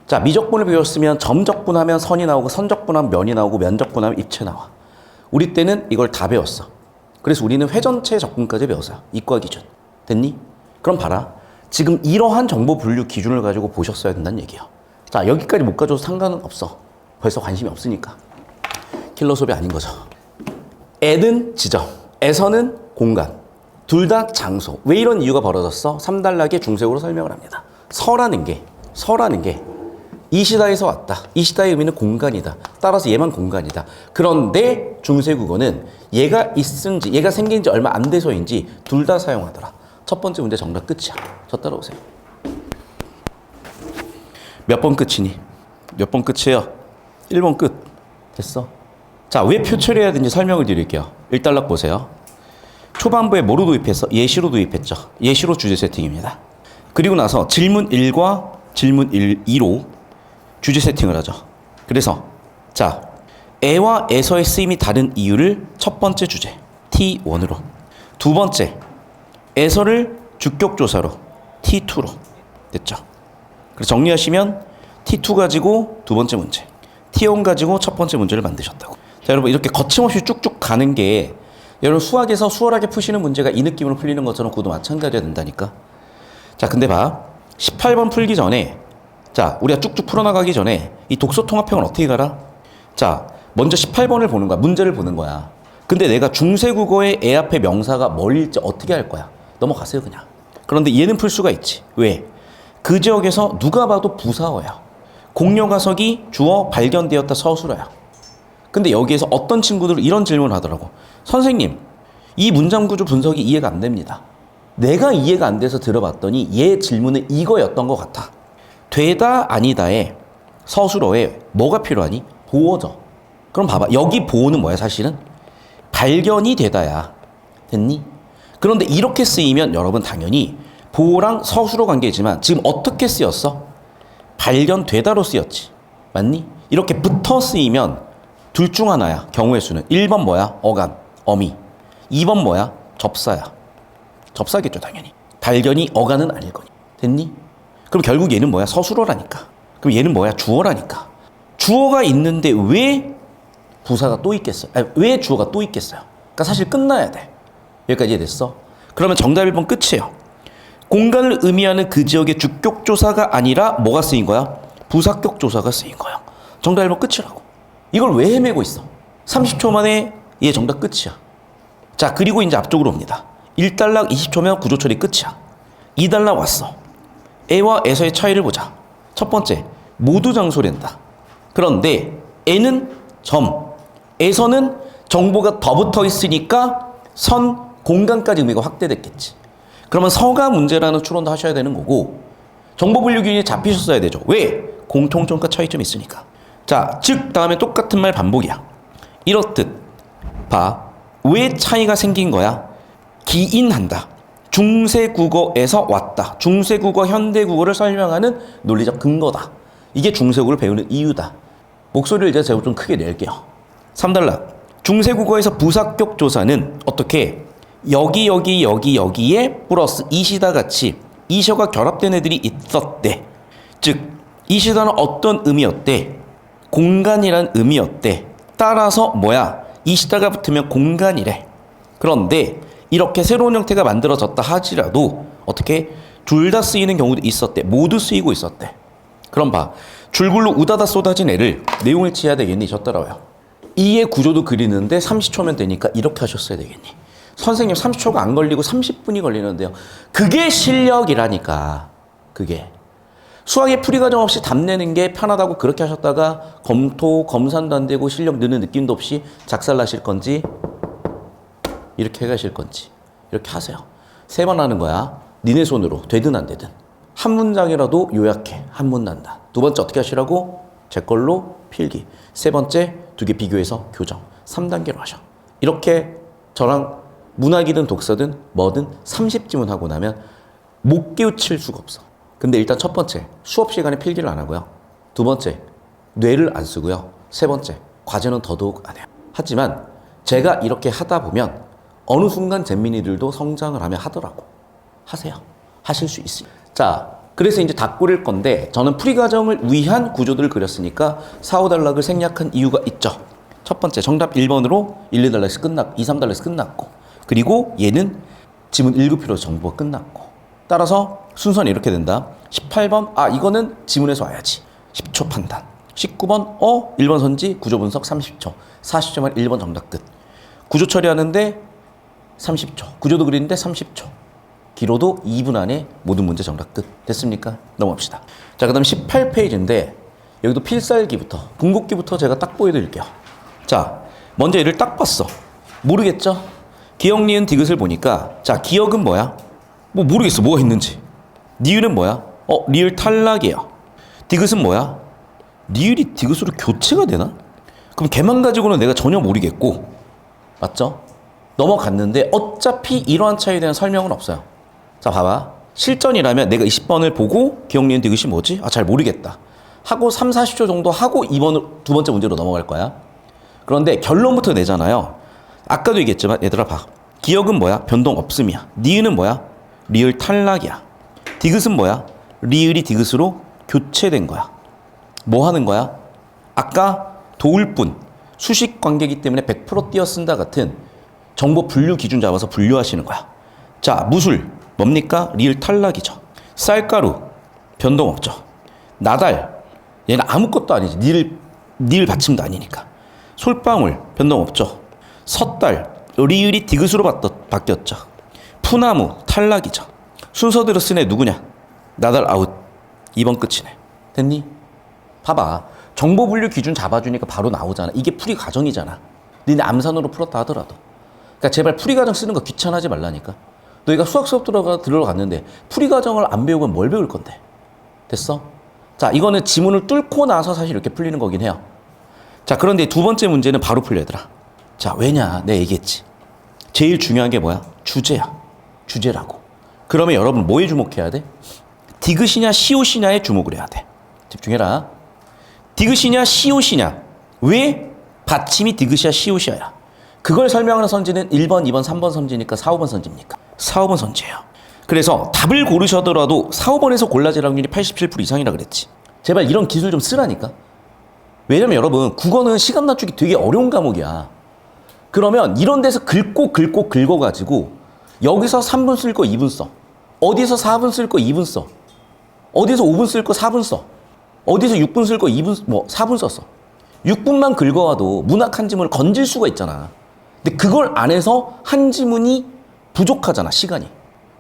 자, 미적분을 배웠으면 점적분하면 선이 나오고 선적분하면 면이 나오고 면적분하면 입체 나와. 우리 때는 이걸 다 배웠어. 그래서 우리는 회전체 적분까지 배웠어요. 이과 기준. 됐니? 그럼 봐라. 지금 이러한 정보 분류 기준을 가지고 보셨어야 된다는 얘기야. 자, 여기까지 못 가져도 상관은 없어. 벌써 관심이 없으니까. 킬러 수업이 아닌 거죠. 애는 지점, 애서는 공간. 둘 다 장소. 왜 이런 이유가 벌어졌어? 3단락의 중세국어로 설명을 합니다. 서라는 게 이 시다에서 왔다. 이 시다의 의미는 공간이다. 따라서 얘만 공간이다. 그런데 중세국어는 얘가 생긴 지 얼마 안 돼서인지 둘 다 사용하더라. 첫 번째 문제 정답 끝이야. 저 따라오세요. 몇 번 끝이니? 몇 번 끝이에요? 1번 끝. 됐어. 자, 왜 표출해야 되는지 설명을 드릴게요. 1단락 보세요. 초반부에 뭐로 도입했어? 예시로 도입했죠. 예시로 주제 세팅입니다. 그리고 나서 질문 1과 질문 2로 주제 세팅을 하죠. 그래서 자, 에와 에서의 쓰임이 다른 이유를 첫 번째 주제 T1으로, 두 번째 에서를 주격조사로 T2로 됐죠. 그래서 정리하시면 T2 가지고 두 번째 문제, T1 가지고 첫 번째 문제를 만드셨다고. 자, 여러분 이렇게 거침없이 쭉쭉 가는 게 여러분 수학에서 수월하게 푸시는 문제가 이 느낌으로 풀리는 것처럼 그것도 마찬가지가 된다니까. 자, 근데 봐. 18번 풀기 전에, 자, 우리가 쭉쭉 풀어나가기 전에 이 독서 통합형은 어떻게 가라? 자, 먼저 18번을 보는 거야. 문제를 보는 거야. 근데 내가 중세국어의 애 앞에 명사가 뭘일지 어떻게 할 거야? 넘어가세요, 그냥. 그런데 얘는 풀 수가 있지. 왜? 그 지역에서 누가 봐도 부사어야. 공려가석이 주어 발견되었다 서술어야. 근데 여기에서 어떤 친구들은 이런 질문을 하더라고. 선생님, 이 문장 구조 분석이 이해가 안 됩니다. 내가 이해가 안 돼서 들어봤더니 얘 질문은 이거였던 것 같아. 되다 아니다에 서술어에 뭐가 필요하니? 보어죠. 그럼 봐봐. 여기 보어는 뭐야 사실은? 발견이 되다야. 됐니? 그런데 이렇게 쓰이면 여러분 당연히 보어랑 서술어 관계지만 지금 어떻게 쓰였어? 발견되다로 쓰였지. 맞니? 이렇게 붙어 쓰이면 둘 중 하나야. 경우의 수는. 1번 뭐야? 어감, 어미. 2번 뭐야? 접사야. 접사겠죠 당연히. 발견이 어간은 아닐 거니. 됐니? 그럼 결국 얘는 뭐야? 서술어라니까. 그럼 얘는 뭐야? 주어라니까. 주어가 있는데 왜 부사가 또 있겠어요? 아니, 왜 주어가 또 있겠어요? 그러니까 사실 끝나야 돼. 여기까지 이해됐어? 그러면 정답 1번 끝이에요. 공간을 의미하는 그 지역의 주격 조사가 아니라 뭐가 쓰인 거야? 부사격 조사가 쓰인 거야. 정답 1번 끝이라고. 이걸 왜 헤매고 있어? 30초 만에 얘 정답 끝이야. 자, 그리고 이제 앞쪽으로 옵니다. 1단락 20초면 구조 처리 끝이야. 2단락 왔어. 에와 에서의 차이를 보자. 첫 번째, 모두 장소된다. 그런데 에는 점, 에서는 정보가 더 붙어 있으니까 선, 공간까지 의미가 확대됐겠지. 그러면 서가 문제라는 추론도 하셔야 되는 거고, 정보 분류 기준이 잡히셨어야 되죠. 왜? 공통점과 차이점이 있으니까. 자, 즉 다음에 똑같은 말 반복이야. 이렇듯 봐. 왜 차이가 생긴 거야? 기인한다. 중세국어에서 왔다. 중세국어, 현대국어를 설명하는 논리적 근거다. 이게 중세국어를 배우는 이유다. 목소리를 이제 제가 좀 크게 낼게요. 3단락. 중세국어에서 부사격 조사는 어떻게 여기에 플러스 이시다 같이 이셔가 결합된 애들이 있었대. 즉 이시다는 어떤 의미였대? 공간이란 의미였대. 따라서 뭐야? 이시다가 붙으면 공간이래. 그런데 이렇게 새로운 형태가 만들어졌다 하지라도 어떻게 둘 다 쓰이는 경우도 있었대. 모두 쓰이고 있었대. 그럼 봐. 줄글로 우다다 쏟아진 애를 내용을 지어야 되겠니? 저 따라와요. 이의 구조도 그리는데 30초면 되니까 이렇게 하셨어야 되겠니? 선생님 30초가 안 걸리고 30분이 걸리는데요. 그게 실력이라니까. 그게. 수학의 풀이 과정 없이 답 내는 게 편하다고 그렇게 하셨다가 검산도 안 되고 실력 느는 느낌도 없이 작살나실 건지 이렇게 해가실 건지 이렇게 하세요. 3번 하는 거야. 니네 손으로 되든 안 되든. 한 문장이라도 요약해. 한문 난다. 두 번째 어떻게 하시라고? 제 걸로 필기. 세 번째 2개 비교해서 교정. 3단계로 하셔. 이렇게 저랑 문학이든 독서든 뭐든 30지문 하고 나면 못 깨우칠 수가 없어. 근데 일단 첫 번째, 수업 시간에 필기를 안 하고요. 두 번째, 뇌를 안 쓰고요. 세 번째, 과제는 더더욱 안 해요. 하지만 제가 이렇게 하다 보면 어느 순간 잼민이들도 성장을 하며 하더라고. 하세요. 하실 수 있어요. 자, 그래서 이제 다 꾸릴 건데 저는 풀이 과정을 위한 구조들을 그렸으니까 4, 5단락을 생략한 이유가 있죠. 첫 번째, 정답 1번으로 1, 2단락에서 끝났고 2, 3단락에서 끝났고 그리고 얘는 지문 1급표로 정보가 끝났고 따라서 순서는 이렇게 된다. 18번, 이거는 지문에서 와야지. 10초 판단. 19번, 1번 선지, 구조 분석 30초. 40초 만에 1번 정답 끝. 구조 처리하는데 30초. 구조도 그리는데 30초. 기로도 2분 안에 모든 문제 정답 끝. 됐습니까? 넘어갑시다. 자, 그 다음 18페이지인데 여기도 필살기부터, 궁극기부터 제가 딱 보여드릴게요. 자, 먼저 얘를 딱 봤어. 모르겠죠? 기억, 니은, 디귿을 보니까 자, 기억은 뭐야? 뭐 모르겠어. 뭐가 있는지. 니은은 뭐야? 리을 탈락이에요. 디귿은 뭐야? 리을이 디귿으로 교체가 되나? 그럼 걔만 가지고는 내가 전혀 모르겠고, 맞죠? 넘어갔는데 어차피 이러한 차이에 대한 설명은 없어요. 자, 봐봐. 실전이라면 내가 20번을 보고 기억 니은 디귿이 뭐지? 잘 모르겠다 하고 3, 40초 정도 하고 두 번째 문제로 넘어갈 거야. 그런데 결론부터 내잖아요. 아까도 얘기했지만 얘들아 봐. 기억은 뭐야? 변동 없음이야. 니은은 뭐야? 리을 탈락이야. 디귿은 뭐야? 리을이 디귿으로 교체된 거야. 뭐 하는 거야? 아까 도울뿐, 수식 관계이기 때문에 100% 띄어 쓴다 같은 정보 분류 기준 잡아서 분류하시는 거야. 자, 무술 뭡니까? 리을 탈락이죠. 쌀가루 변동 없죠. 나달 얘는 아무것도 아니지. 니을 받침도 아니니까. 솔방울 변동 없죠. 섣달 리을이 디귿으로 바뀌었죠. 푸나무 탈락이죠. 순서대로 쓴 애 누구냐? 나달 아웃. 2번 끝이네. 됐니? 봐봐. 정보 분류 기준 잡아주니까 바로 나오잖아. 이게 풀이 과정이잖아. 니네 암산으로 풀었다 하더라도. 그러니까 제발 풀이 과정 쓰는 거 귀찮아하지 말라니까. 너희가 수학 수업 들어갔는데 풀이 과정을 안 배우면 뭘 배울 건데? 됐어? 자, 이거는 지문을 뚫고 나서 사실 이렇게 풀리는 거긴 해요. 자, 그런데 두 번째 문제는 바로 풀려, 얘들아. 자, 왜냐? 내가 얘기했지. 제일 중요한 게 뭐야? 주제야. 주제라고. 그러면 여러분 뭐에 주목해야 돼? 디귿이냐 시옷이냐에 주목을 해야 돼. 집중해라. 디귿이냐 시옷이냐. 왜 받침이 디귿이야 시옷이야. 그걸 설명하는 선지는 1번, 2번, 3번 선지니까 4, 5번 선지입니까? 4, 5번 선지예요. 그래서 답을 고르셔더라도 4, 5번에서 골라질 확률이 87% 이상이라 그랬지. 제발 이런 기술 좀 쓰라니까. 왜냐면 여러분 국어는 시간 낮추기 되게 어려운 과목이야. 그러면 이런 데서 긁어가지고 여기서 3분 쓸 거 2분 써. 어디서 4분 쓸 거 2분 써. 어디서 5분 쓸 거 4분 써. 어디서 6분 쓸 거 2분, 4분 썼어. 6분만 긁어와도 문학 한 지문을 건질 수가 있잖아. 근데 그걸 안 해서 한 지문이 부족하잖아, 시간이.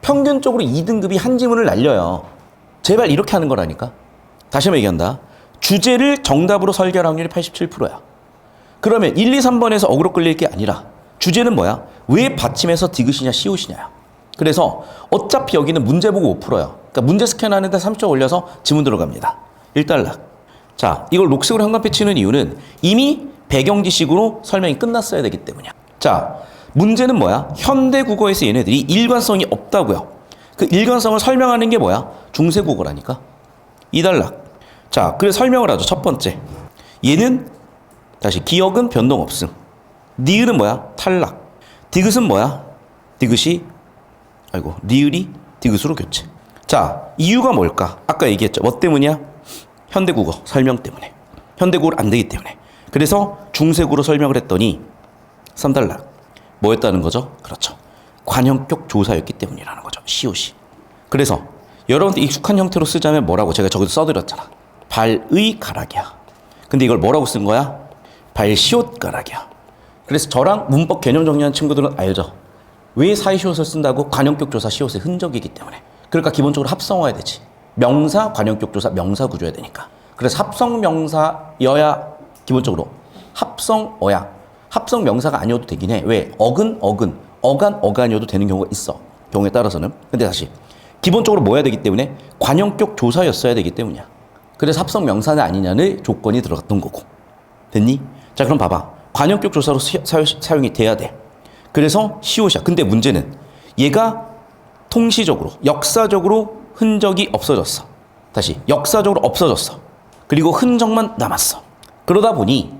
평균적으로 2등급이 한 지문을 날려요. 제발 이렇게 하는 거라니까. 다시 한번 얘기한다. 주제를 정답으로 설계할 확률이 87%야. 그러면 1, 2, 3번에서 어그로 끌릴 게 아니라 주제는 뭐야? 왜 받침에서 디귿이냐 시옷이냐야. 그래서 어차피 여기는 문제 보고 못 풀어요. 그러니까 문제 스캔하는데 3점 올려서 지문 들어갑니다. 1달락. 자, 이걸 녹색으로 현관패 치는 이유는 이미 배경지식으로 설명이 끝났어야 되기 때문이야. 자, 문제는 뭐야? 현대국어에서 얘네들이 일관성이 없다고요. 그 일관성을 설명하는 게 뭐야? 중세국어라니까. 2달락. 자, 그래서 설명을 하죠. 첫 번째. 얘는 다시 기억은 변동 없음. 니은은 뭐야? 탈락. 디귿은 뭐야? 디귿이 리을이 디귿으로 교체. 자, 이유가 뭘까? 아까 얘기했죠. 뭐 때문이야? 현대국어 설명 때문에. 현대국어를 안 되기 때문에. 그래서 중세국어로 설명을 했더니 3달락. 뭐였다는 거죠? 그렇죠. 관형격 조사였기 때문이라는 거죠. 시옷이. 그래서 여러분들 익숙한 형태로 쓰자면 뭐라고 제가 저기서 써드렸잖아. 발의 가락이야. 근데 이걸 뭐라고 쓴 거야? 발시옷 가락이야. 그래서 저랑 문법 개념 정리한 친구들은 알죠. 왜 사이시옷을 쓴다고? 관형격 조사 시옷의 흔적이기 때문에. 그러니까 기본적으로 합성어야 되지. 명사, 관형격 조사, 명사 구조야 되니까. 그래서 합성 명사여야 기본적으로 합성어야. 합성 명사가 아니어도 되긴 해. 왜? 어간, 어간이어도 되는 경우가 있어. 경우에 따라서는. 근데 다시 기본적으로 뭐야 되기 때문에 관형격 조사였어야 되기 때문이야. 그래서 합성 명사는 아니냐는 조건이 들어갔던 거고. 됐니? 자, 그럼 봐봐. 관형격 조사로 사용이 돼야 돼. 그래서 시옷이야. 근데 문제는 얘가 통시적으로, 역사적으로 흔적이 없어졌어. 다시 역사적으로 없어졌어. 그리고 흔적만 남았어. 그러다 보니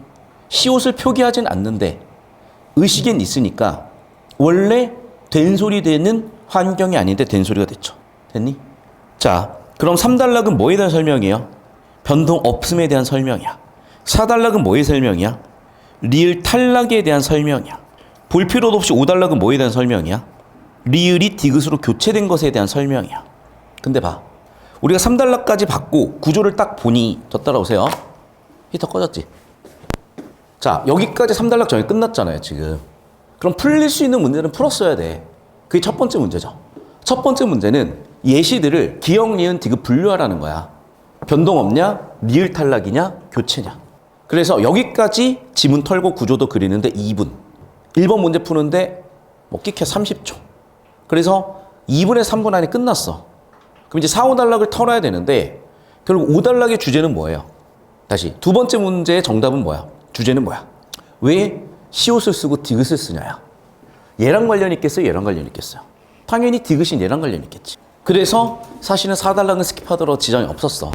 시옷을 표기하진 않는데 의식엔 있으니까 원래 된소리 되는 환경이 아닌데 된소리가 됐죠. 됐니? 자, 그럼 3단락은 뭐에 대한 설명이에요? 변동 없음에 대한 설명이야. 4단락은 뭐의 설명이야? 리을 탈락에 대한 설명이야. 볼 필요도 없이 5단락은 뭐에 대한 설명이야? 리을이 디귿으로 교체된 것에 대한 설명이야. 근데 봐. 우리가 3단락까지 받고 구조를 딱 보니 저 따라오세요. 히터 꺼졌지? 자, 여기까지 3단락 정리 끝났잖아요, 지금. 그럼 풀릴 수 있는 문제는 풀었어야 돼. 그게 첫 번째 문제죠. 첫 번째 문제는 예시들을 기억, 니은, 디귿 분류하라는 거야. 변동 없냐? 리을 탈락이냐? 교체냐? 그래서 여기까지 지문 털고 구조도 그리는데 2분. 1번 문제 푸는데 끼켜 30초. 그래서 2분의 3분 안에 끝났어. 그럼 이제 4, 5단락을 털어야 되는데 결국 5단락의 주제는 뭐예요? 다시 두 번째 문제의 정답은 뭐야? 주제는 뭐야? 왜 시옷을 쓰고 디귿을 쓰냐야. 얘랑 관련이 있겠어요? 얘랑 관련이 있겠어요? 당연히 디귿이 얘랑 관련이 있겠지. 그래서 사실은 4단락은 스킵하더라도 지장이 없었어.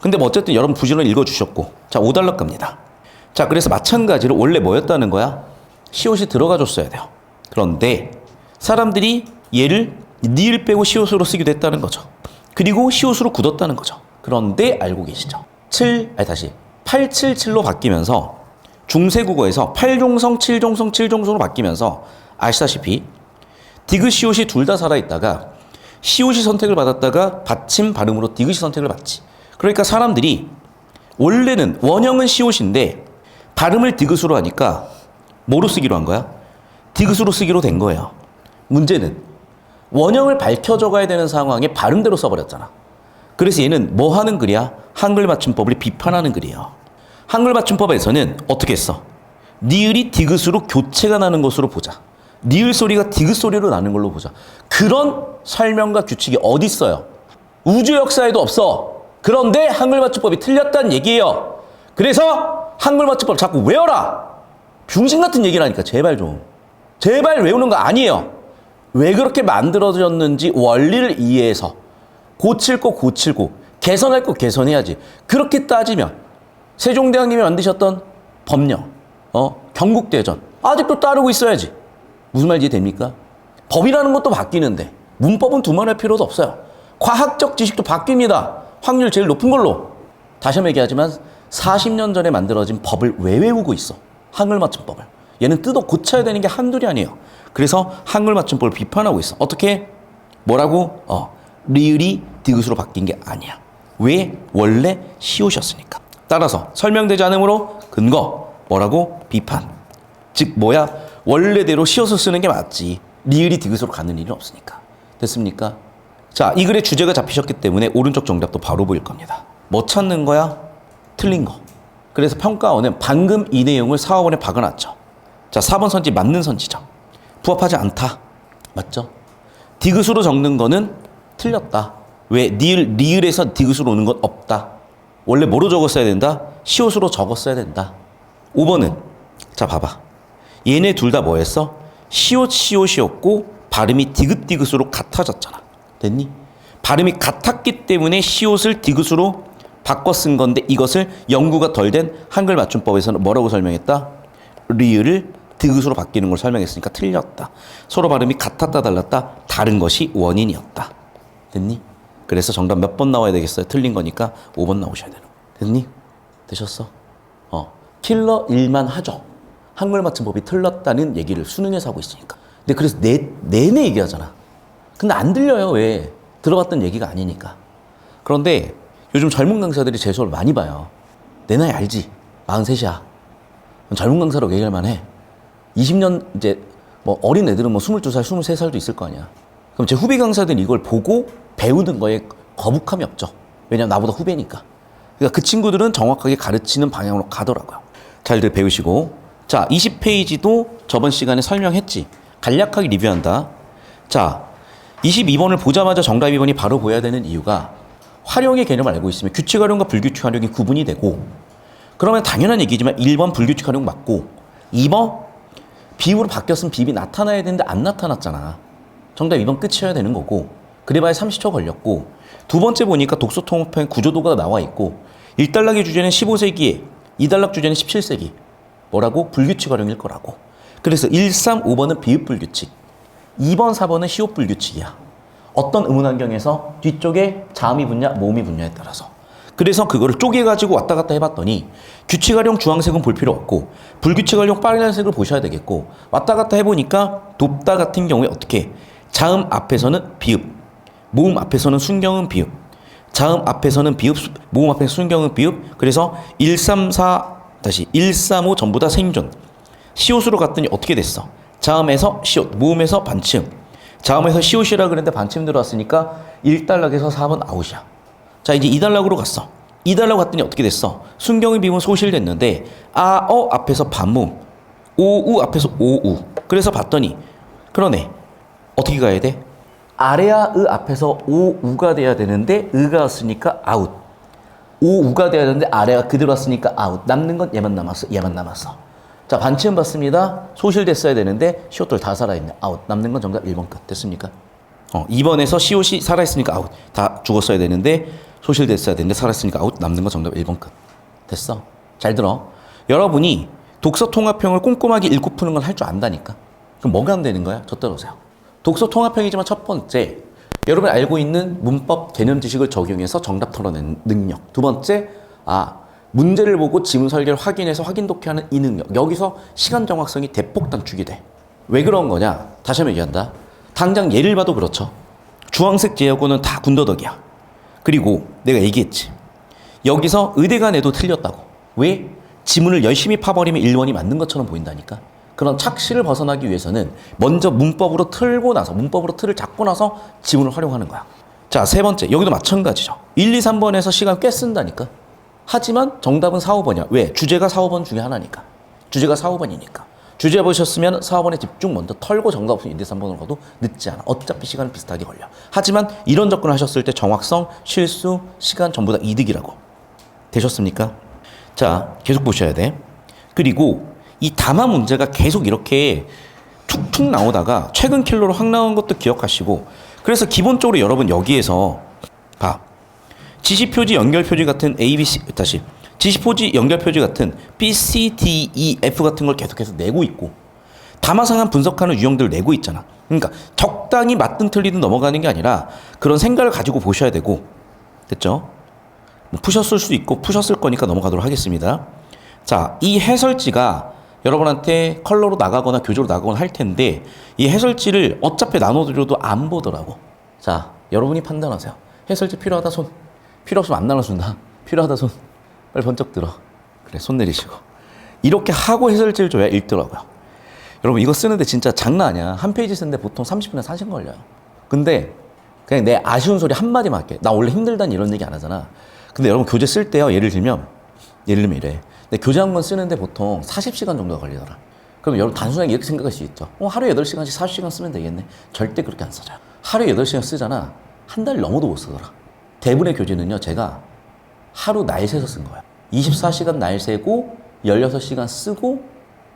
근데 뭐 어쨌든 여러분 부지런히 읽어주셨고, 자 5단락 갑니다. 자 그래서 마찬가지로 원래 뭐였다는 거야? 시옷이 들어가줬어야 돼요. 그런데 사람들이 얘를 니을 빼고 시옷으로 쓰기도 했다는 거죠. 그리고 시옷으로 굳었다는 거죠. 그런데 알고 계시죠? 877로 바뀌면서 중세국어에서 8종성, 7종성, 7종성으로 바뀌면서 아시다시피 디귿, 시옷이 둘 다 살아있다가 시옷이 선택을 받았다가 받침 발음으로 디귿이 선택을 받지. 그러니까 사람들이 원래는 원형은 시옷인데 발음을 디귿으로 하니까 뭐로 쓰기로 한 거야? 디귿으로 쓰기로 된 거예요. 문제는 원형을 밝혀 적어야 되는 상황에 발음대로 써버렸잖아. 그래서 얘는 뭐 하는 글이야? 한글 맞춤법을 비판하는 글이에요. 한글 맞춤법에서는 어떻게 했어? 니을이 디귿으로 교체가 나는 것으로 보자. 니을 소리가 디귿 소리로 나는 걸로 보자. 그런 설명과 규칙이 어디 있어요? 우주 역사에도 없어. 그런데 한글 맞춤법이 틀렸다는 얘기예요. 그래서 한글 맞춤법 자꾸 외워라. 병신 같은 얘기라니까. 제발 좀. 제발 외우는 거 아니에요. 왜 그렇게 만들어졌는지 원리를 이해해서 고칠 거 고치고 개선할 거 개선해야지. 그렇게 따지면 세종대왕님이 만드셨던 법령, 경국대전 아직도 따르고 있어야지. 무슨 말인지 됩니까? 법이라는 것도 바뀌는데 문법은 두말할 필요도 없어요. 과학적 지식도 바뀝니다. 확률 제일 높은 걸로. 다시 한번 얘기하지만 40년 전에 만들어진 법을 왜 외우고 있어? 한글 맞춤법을. 얘는 뜯어 고쳐야 되는 게 한둘이 아니에요. 그래서 한글 맞춤법을 비판하고 있어. 어떻게? 뭐라고? 리을이 디귿으로 바뀐 게 아니야. 왜? 원래 시옷이었으니까. 따라서 설명되지 않으므로 근거 뭐라고? 비판. 즉 뭐야? 원래대로 시옷을 쓰는 게 맞지. 리을이 디귿으로 가는 일은 없으니까. 됐습니까? 자, 이 글의 주제가 잡히셨기 때문에 오른쪽 정답도 바로 보일 겁니다. 뭐 찾는 거야? 틀린 거. 그래서 평가원은 방금 이 내용을 4, 5번에 박아놨죠. 자, 4번 선지 맞는 선지죠. 부합하지 않다. 맞죠? 디귿으로 적는 거는 틀렸다. 왜? 리을에서 디귿으로 오는 건 없다. 원래 뭐로 적었어야 된다? 시옷으로 적었어야 된다. 5번은 자 봐봐. 얘네 둘 다 뭐였어? 시옷이었고 발음이 디귿으로 같아졌잖아. 됐니? 발음이 같았기 때문에 시옷을 디귿으로 바꿔 쓴 건데 이것을 연구가 덜 된 한글 맞춤법에서는 뭐라고 설명했다? 리을을 디귿으로 바뀌는 걸 설명했으니까 틀렸다. 서로 발음이 같았다 달랐다. 다른 것이 원인이었다. 됐니? 그래서 정답 몇 번 나와야 되겠어요? 틀린 거니까 5번 나오셔야 되는 거야. 됐니? 되셨어? 킬러 일만 하죠. 한글 맞춤법이 틀렸다는 얘기를 수능에서 하고 있으니까. 근데 그래서 내내 얘기하잖아. 근데 안 들려요. 왜? 들어봤던 얘기가 아니니까. 그런데 요즘 젊은 강사들이 제 수업을 많이 봐요. 내 나이 알지? 43이야. 젊은 강사라고 얘기할 만해. 20년 이제 뭐 어린 애들은 뭐 22살, 23살도 있을 거 아니야. 그럼 제 후배 강사들은 이걸 보고 배우는 거에 거북함이 없죠. 왜냐면 나보다 후배니까. 그러니까 그 친구들은 정확하게 가르치는 방향으로 가더라고요. 잘들 배우시고. 자, 20페이지도 저번 시간에 설명했지. 간략하게 리뷰한다. 자, 22번을 보자마자 정답 2번이 바로 보여야 되는 이유가 활용의 개념을 알고 있으면 규칙 활용과 불규칙 활용이 구분이 되고, 그러면 당연한 얘기지만 1번 불규칙 활용 맞고 2번 비읍으로 바뀌었으면 비읍이 나타나야 되는데 안 나타났잖아. 정답 2번 끝이어야 되는 거고, 그래봐야 30초 걸렸고, 두 번째 보니까 독서 통합편 구조도가 나와 있고 1단락의 주제는 15세기에 2단락 주제는 17세기. 뭐라고? 불규칙 활용일 거라고. 그래서 1, 3, 5번은 비읍 불규칙, 2번, 4번은 시옷 불규칙이야. 어떤 의문 환경에서 뒤쪽에 자음이 붙냐 모음이 붙냐에 따라서. 그래서 그거를 쪼개가지고 왔다 갔다 해봤더니 규칙 활용 주황색은 볼 필요 없고 불규칙 활용 빨간색을 보셔야 되겠고, 왔다 갔다 해보니까 돕다 같은 경우에 어떻게 자음 앞에서는 비읍, 모음 앞에서는 순경은 비읍, 자음 앞에서는 비읍, 모음 앞에서 순경은 비읍. 그래서 1, 3, 5 전부 다 생존. 시옷으로 갔더니 어떻게 됐어? 자음에서 시옷, 모음에서 반침. 자음에서 시옷이라 그랬는데 반침 들어왔으니까 1단락에서 4번 아웃이야. 자, 이제 2단락으로 갔어. 2단락 갔더니 어떻게 됐어? 순경의 비음은 소실됐는데 아, 앞에서 반모음, 오우 앞에서 오우. 그래서 봤더니 그러네. 어떻게 가야 돼? 아래야 으 앞에서 오 우가 돼야 되는데 으가 왔으니까 아웃. 오 우가 돼야 되는데 아래가 그대로 왔으니까 아웃. 남는 건 얘만 남았어. 얘만 남았어. 자, 반치음 받습니다. 소실됐어야 되는데 시옷돌 다 살아있네. 아웃. 남는 건 정답 1번 끝. 됐습니까? 2번에서 시옷이 살아있으니까 아웃. 다 죽었어야 되는데 소실됐어야 되는데 살아있으니까 아웃. 남는 건 정답 1번 끝. 됐어. 잘 들어. 여러분이 독서 통합형을 꼼꼼하게 읽고 푸는 건 할 줄 안다니까. 그럼 뭐가 안 되는 거야? 저 따라오세요. 독서 통합형이지만 첫 번째, 여러분이 알고 있는 문법 개념 지식을 적용해서 정답 털어내는 능력. 두 번째, 문제를 보고 지문 설계를 확인해서 확인 독해하는 이 능력. 여기서 시간 정확성이 대폭 단축이 돼. 왜 그런 거냐? 다시 한번 얘기한다. 당장 예를 봐도 그렇죠. 주황색 제어고는 다 군더더기야. 그리고 내가 얘기했지. 여기서 의대가 내도 틀렸다고. 왜? 지문을 열심히 파버리면 1번이 맞는 것처럼 보인다니까. 그런 착시를 벗어나기 위해서는 먼저 문법으로 틀고 나서, 문법으로 틀을 잡고 나서 지문을 활용하는 거야. 자, 세 번째. 여기도 마찬가지죠. 1, 2, 3번에서 시간 꽤 쓴다니까. 하지만 정답은 4, 5번이야. 왜? 주제가 4, 5번 중에 하나니까. 주제가 4, 5번이니까. 주제 보셨으면 4, 5번에 집중 먼저 털고 정답 없으면 1, 2, 3번으로 가도 늦지 않아. 어차피 시간은 비슷하게 걸려. 하지만 이런 접근을 하셨을 때 정확성, 실수, 시간 전부 다 이득이라고. 되셨습니까? 자, 계속 보셔야 돼. 그리고 이 담화 문제가 계속 이렇게 툭툭 나오다가 최근 킬러로 확 나온 것도 기억하시고, 그래서 기본적으로 여러분 여기에서 봐. 지시표지 연결표지 같은 ABC, 다시. 지시표지 연결표지 같은 B, C, D, E, F 같은 걸 계속해서 내고 있고, 담화상한 분석하는 유형들을 내고 있잖아. 그러니까 적당히 맞든 틀리든 넘어가는 게 아니라 그런 생각을 가지고 보셔야 되고, 됐죠? 푸셨을 수도 있고 푸셨을 거니까 넘어가도록 하겠습니다. 자, 이 해설지가 여러분한테 컬러로 나가거나 교재로 나가거나 할 텐데 이 해설지를 어차피 나눠드려도 안 보더라고. 자, 여러분이 판단하세요. 해설지 필요하다 손. 필요 없으면 안 나눠준다. 필요하다 손. 빨리 번쩍 들어. 그래, 손 내리시고. 이렇게 하고 해설지를 줘야 읽더라고요. 여러분 이거 쓰는데 진짜 장난 아니야. 한 페이지 쓰는데 보통 30분에서 1시간 걸려요. 근데 그냥 내 아쉬운 소리 한마디만 할게. 나 원래 힘들다는 이런 얘기 안 하잖아. 근데 여러분 교재 쓸 때요. 예를 들면 이래. 근데 교재 한 권 쓰는데 보통 40시간 정도가 걸리더라. 그럼 여러분 단순하게 이렇게 생각할 수 있죠. 하루에 8시간씩 40시간 쓰면 되겠네. 절대 그렇게 안 써져요. 하루에 8시간 쓰잖아. 한 달 넘어도 못 쓰더라. 대부분의 교재는요. 제가 하루 날 새서 쓴 거예요. 24시간 날 새고 16시간 쓰고,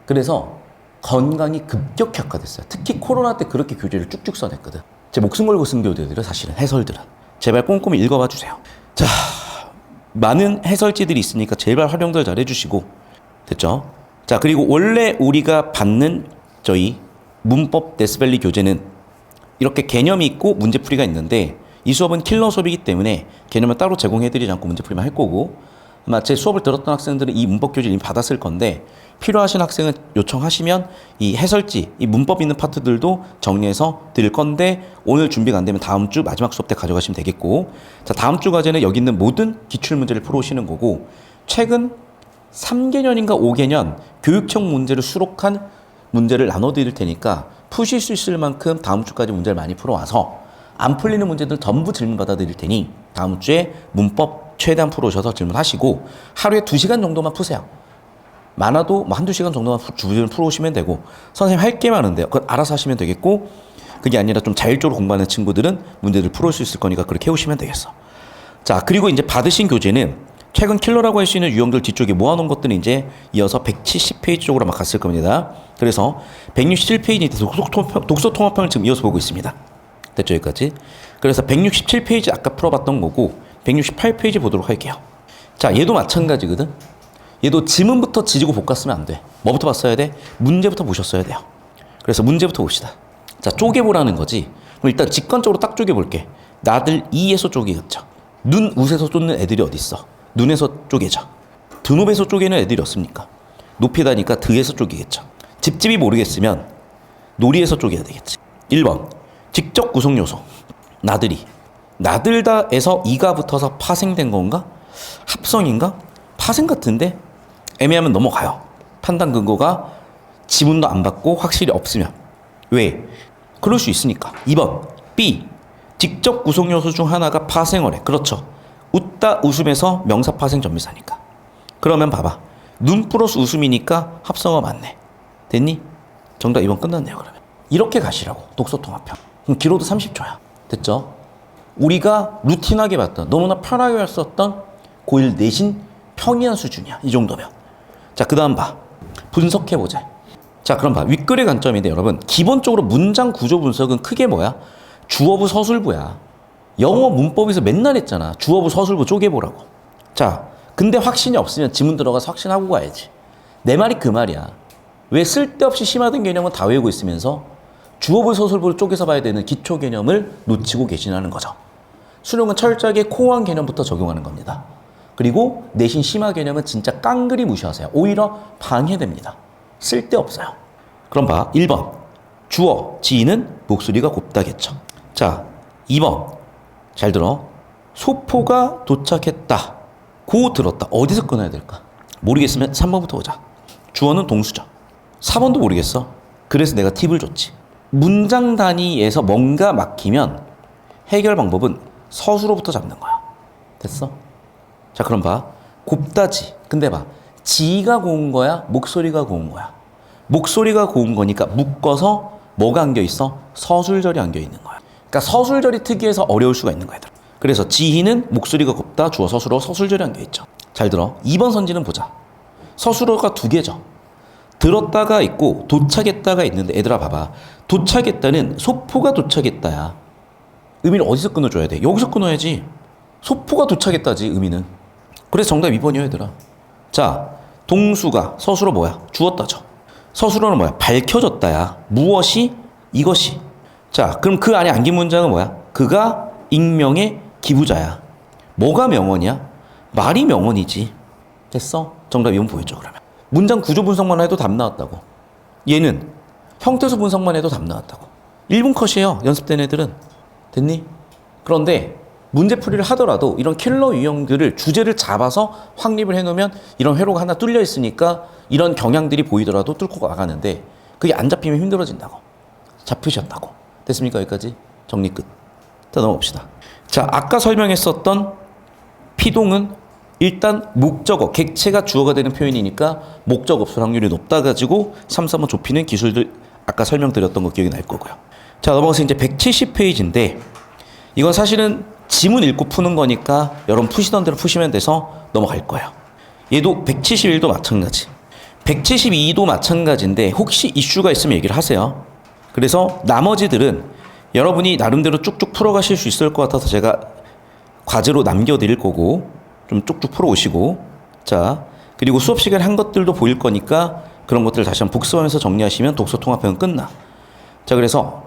그래서 건강이 급격히 악화됐어요. 특히 코로나 때 그렇게 교재를 쭉쭉 써냈거든. 제 목숨 걸고 쓴 교재들은 사실은 해설들은. 제발 꼼꼼히 읽어봐 주세요. 자, 많은 해설지들이 있으니까 제발 활용들 잘 해주시고, 됐죠? 자, 그리고 원래 우리가 받는 저희 문법 데스밸리 교재는 이렇게 개념이 있고 문제풀이가 있는데, 이 수업은 킬러 수업이기 때문에 개념을 따로 제공해드리지 않고 문제풀이만 할 거고, 아마 제 수업을 들었던 학생들은 이 문법 교재를 이미 받았을 건데, 필요하신 학생은 요청하시면 이 해설지, 이 문법 있는 파트들도 정리해서 드릴 건데, 오늘 준비가 안 되면 다음 주 마지막 수업 때 가져가시면 되겠고, 자, 다음 주 과제는 여기 있는 모든 기출문제를 풀어오시는 거고, 최근 3개년인가 5개년 교육청 문제를 수록한 문제를 나눠드릴 테니까 푸실 수 있을 만큼 다음 주까지 문제를 많이 풀어와서 안 풀리는 문제들 전부 질문 받아드릴 테니 다음 주에 문법 최대한 풀어오셔서 질문하시고, 하루에 2시간 정도만 푸세요. 많아도 뭐 한두 시간 정도만 주변을 풀어오시면 되고, 선생님 할 게 많은데요. 그건 알아서 하시면 되겠고, 그게 아니라 좀 자율적으로 공부하는 친구들은 문제를 풀어올 수 있을 거니까 그렇게 해오시면 되겠어. 자, 그리고 이제 받으신 교재는 최근 킬러라고 할 수 있는 유형들 뒤쪽에 모아놓은 것들은 이제 이어서 170페이지 쪽으로 막 갔을 겁니다. 그래서 167페이지 독서 통합형을 지금 이어서 보고 있습니다. 됐죠, 여기까지? 그래서 167페이지 아까 풀어봤던 거고, 168페이지 보도록 할게요. 자, 얘도 마찬가지거든? 얘도 지문부터 지지고 볶아 쓰면 안 돼. 뭐부터 봤어야 돼? 문제부터 보셨어야 돼요. 그래서 문제부터 봅시다. 자, 쪼개보라는 거지. 그럼 일단 직관적으로 딱 쪼개볼게. 나들 이에서 쪼개겠죠. 눈, 웃에서 쫓는 애들이 어딨어? 눈에서 쪼개죠. 드높에서 쪼개는 애들이 없습니까? 높이다니까 드에서 쪼개겠죠. 집집이 모르겠으면 놀이에서 쪼개야 되겠지. 1번. 직접 구성 요소. 나들이. 나들다에서 이가 붙어서 파생된 건가? 합성인가? 파생 같은데? 애매하면 넘어가요. 판단 근거가 지문도 안 받고 확실히 없으면. 왜? 그럴 수 있으니까. 2번. B. 직접 구성 요소 중 하나가 파생어래. 그렇죠. 웃다 웃음에서 명사 파생 전미사니까. 그러면 봐봐. 눈 플러스 웃음이니까 합성어 맞네. 됐니? 정답 2번 끝났네요. 그러면 이렇게 가시라고. 독서 통합형. 그럼 기로도 30초야. 됐죠? 우리가 루틴하게 봤던 너무나 편하게 했었던 고1 내신 평이한 수준이야. 이 정도면. 자, 그 다음 봐. 분석해보자. 자, 그럼 봐. 윗글의 관점인데 여러분, 기본적으로 문장 구조 분석은 크게 뭐야? 주어부 서술부야. 영어 문법에서 맨날 했잖아. 주어부 서술부 쪼개보라고. 자, 근데 확신이 없으면 지문 들어가서 확신하고 가야지. 내 말이 그 말이야. 왜 쓸데없이 심화된 개념은 다 외우고 있으면서 주어부 서술부를 쪼개서 봐야 되는 기초 개념을 놓치고 계시냐는 거죠. 수능은 철저하게 코어한 개념부터 적용하는 겁니다. 그리고 내신 심화 개념은 진짜 깡그리 무시하세요. 오히려 방해됩니다. 쓸데없어요. 그럼 봐. 1번. 주어, 지인은 목소리가 곱다겠죠. 자, 2번. 잘 들어. 소포가 도착했다. 고 들었다. 어디서 끊어야 될까? 모르겠으면 3번부터 보자. 주어는 동수죠. 4번도 모르겠어. 그래서 내가 팁을 줬지. 문장 단위에서 뭔가 막히면 해결 방법은 서술어부터 잡는 거야. 됐어? 자, 그럼 봐. 곱다지. 근데 봐. 지가 고운 거야? 목소리가 고운 거야? 목소리가 고운 거니까 묶어서 뭐가 안겨 있어? 서술절이 안겨 있는 거야. 그러니까 서술절이 특이해서 어려울 수가 있는 거야. 그래서 지희는 목소리가 곱다. 주어 서술어 서술절이 안겨 있죠. 잘 들어. 2번 선지는 보자. 서술어가 두 개죠. 들었다가 있고 도착했다가 있는데 얘들아 봐봐. 도착했다는 소포가 도착했다야. 의미를 어디서 끊어줘야 돼? 여기서 끊어야지. 소포가 도착했다지 의미는. 그래서 정답 2번이야 얘들아. 자, 동수가 서술어 뭐야? 주었다죠. 서술어는 뭐야? 밝혀졌다야. 무엇이? 이것이. 자, 그럼 그 안에 안긴 문장은 뭐야? 그가 익명의 기부자야. 뭐가 명언이야? 말이 명언이지. 됐어? 정답 2번 보였죠 그러면. 문장 구조 분석만 해도 답 나왔다고. 얘는 형태수 분석만 해도 답 나왔다고. 1분 컷이에요. 연습된 애들은. 됐니? 그런데 문제풀이를 하더라도 이런 킬러 유형들을 주제를 잡아서 확립을 해놓으면 이런 회로가 하나 뚫려 있으니까 이런 경향들이 보이더라도 뚫고 나가는데 그게 안 잡히면 힘들어진다고. 잡히셨다고. 됐습니까? 여기까지? 정리 끝. 자, 넘어갑시다. 자, 아까 설명했었던 피동은 일단 목적어, 객체가 주어가 되는 표현이니까 목적 없을 확률이 높다 가지고 3, 4번 좁히는 기술들 아까 설명드렸던 거 기억이 날 거고요. 자, 넘어가서 이제 170페이지인데 이건 사실은 지문 읽고 푸는 거니까 여러분 푸시던 대로 푸시면 돼서 넘어갈 거예요. 얘도 171도 마찬가지. 172도 마찬가지인데 혹시 이슈가 있으면 얘기를 하세요. 그래서 나머지들은 여러분이 나름대로 쭉쭉 풀어가실 수 있을 것 같아서 제가 과제로 남겨드릴 거고 좀 쭉쭉 풀어오시고, 자, 그리고 수업 시간에 한 것들도 보일 거니까 그런 것들을 다시 한번 복습하면서 정리하시면 독서 통합형은 끝나. 자, 그래서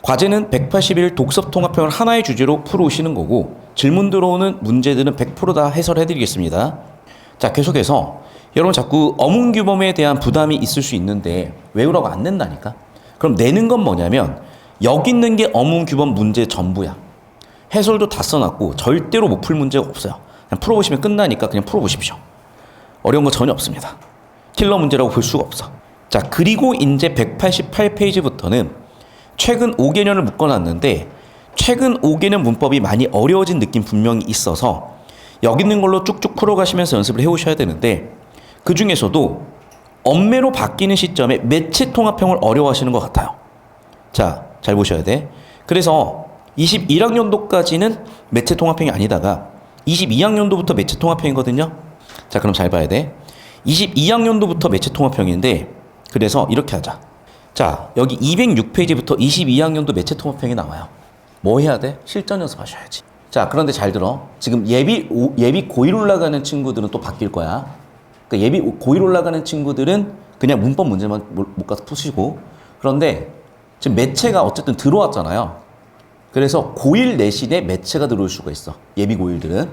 과제는 181 독서 통합형을 하나의 주제로 풀어오시는 거고 질문 들어오는 문제들은 100% 다 해설해드리겠습니다. 자, 계속해서 여러분 자꾸 어문규범에 대한 부담이 있을 수 있는데 외우라고 안 낸다니까? 그럼 내는 건 뭐냐면 여기 있는 게 어문규범 문제 전부야. 해설도 다 써놨고 절대로 못 풀 문제가 없어요. 그냥 풀어보시면 끝나니까 그냥 풀어보십시오. 어려운 거 전혀 없습니다. 킬러 문제라고 볼 수가 없어. 자, 그리고 이제 188페이지부터는 최근 5개년을 묶어놨는데 최근 5개년 문법이 많이 어려워진 느낌 분명히 있어서 여기 있는 걸로 쭉쭉 풀어가시면서 연습을 해오셔야 되는데 그 중에서도 엄매로 바뀌는 시점에 매체 통합형을 어려워하시는 것 같아요. 자, 잘 보셔야 돼. 그래서 21학년도까지는 매체 통합형이 아니다가 22학년도부터 매체 통합형이거든요. 자, 그럼 잘 봐야 돼. 22학년도부터 매체 통합형인데 그래서 이렇게 하자. 자, 여기 206페이지부터 22학년도 매체 통합형이 나와요. 뭐 해야 돼? 실전 연습하셔야지. 자, 그런데 잘 들어. 지금 예비 고1 올라가는 친구들은 또 바뀔 거야. 그러니까 예비 고1 올라가는 친구들은 그냥 문법 문제만 못 가서 푸시고 그런데 지금 매체가 어쨌든 들어왔잖아요. 그래서 고1 내신에 매체가 들어올 수가 있어. 예비 고1들은.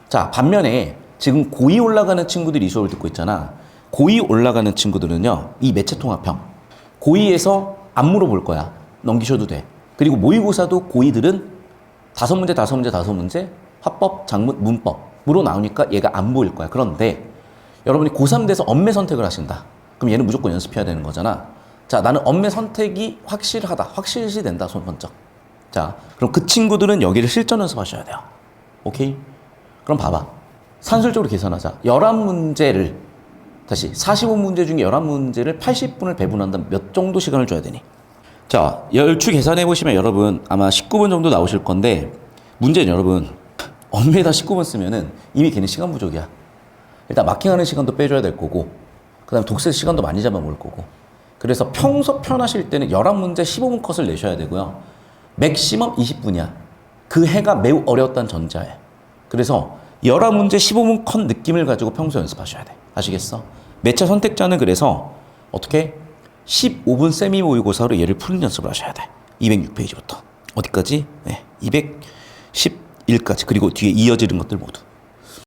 자, 반면에 지금 고2 올라가는 친구들이 이 수업을 듣고 있잖아. 고2 올라가는 친구들은요. 이 매체 통합형. 고2에서 안 물어볼 거야. 넘기셔도 돼. 그리고 모의고사도 고2들은 5문제 화법, 작문, 문법으로 나오니까 얘가 안 보일 거야. 그런데 여러분이 고3 돼서 엄매 선택을 하신다. 그럼 얘는 무조건 연습해야 되는 거잖아. 자, 나는 엄매 선택이 확실하다. 확실시 된다. 손 번쩍. 자, 그럼 그 친구들은 여기를 실전 연습하셔야 돼요. 오케이? 그럼 봐봐. 산술적으로 계산하자. 11문제를 다시 45문제 중에 11문제를 80분을 배분한다면 몇 정도 시간을 줘야 되니? 자, 열추 계산해 보시면 여러분 아마 19분 정도 나오실 건데 문제는 여러분 엄매다 19분 쓰면은 이미 걔는 시간 부족이야. 일단 마킹하는 시간도 빼줘야 될 거고 그다음에 독세 시간도 많이 잡아먹을 거고 그래서 평소 편하실 때는 11문제 15분 컷을 내셔야 되고요. 맥시멈 20분이야. 그 해가 매우 어려웠다는 전제하에. 그래서 11문제 15분 컷 느낌을 가지고 평소 연습하셔야 돼. 아시겠어? 매차 선택자는 그래서 어떻게 15분 세미 모의고사로 얘를 푸는 연습을 하셔야 돼. 206페이지부터 어디까지? 네, 211까지 그리고 뒤에 이어지는 것들 모두.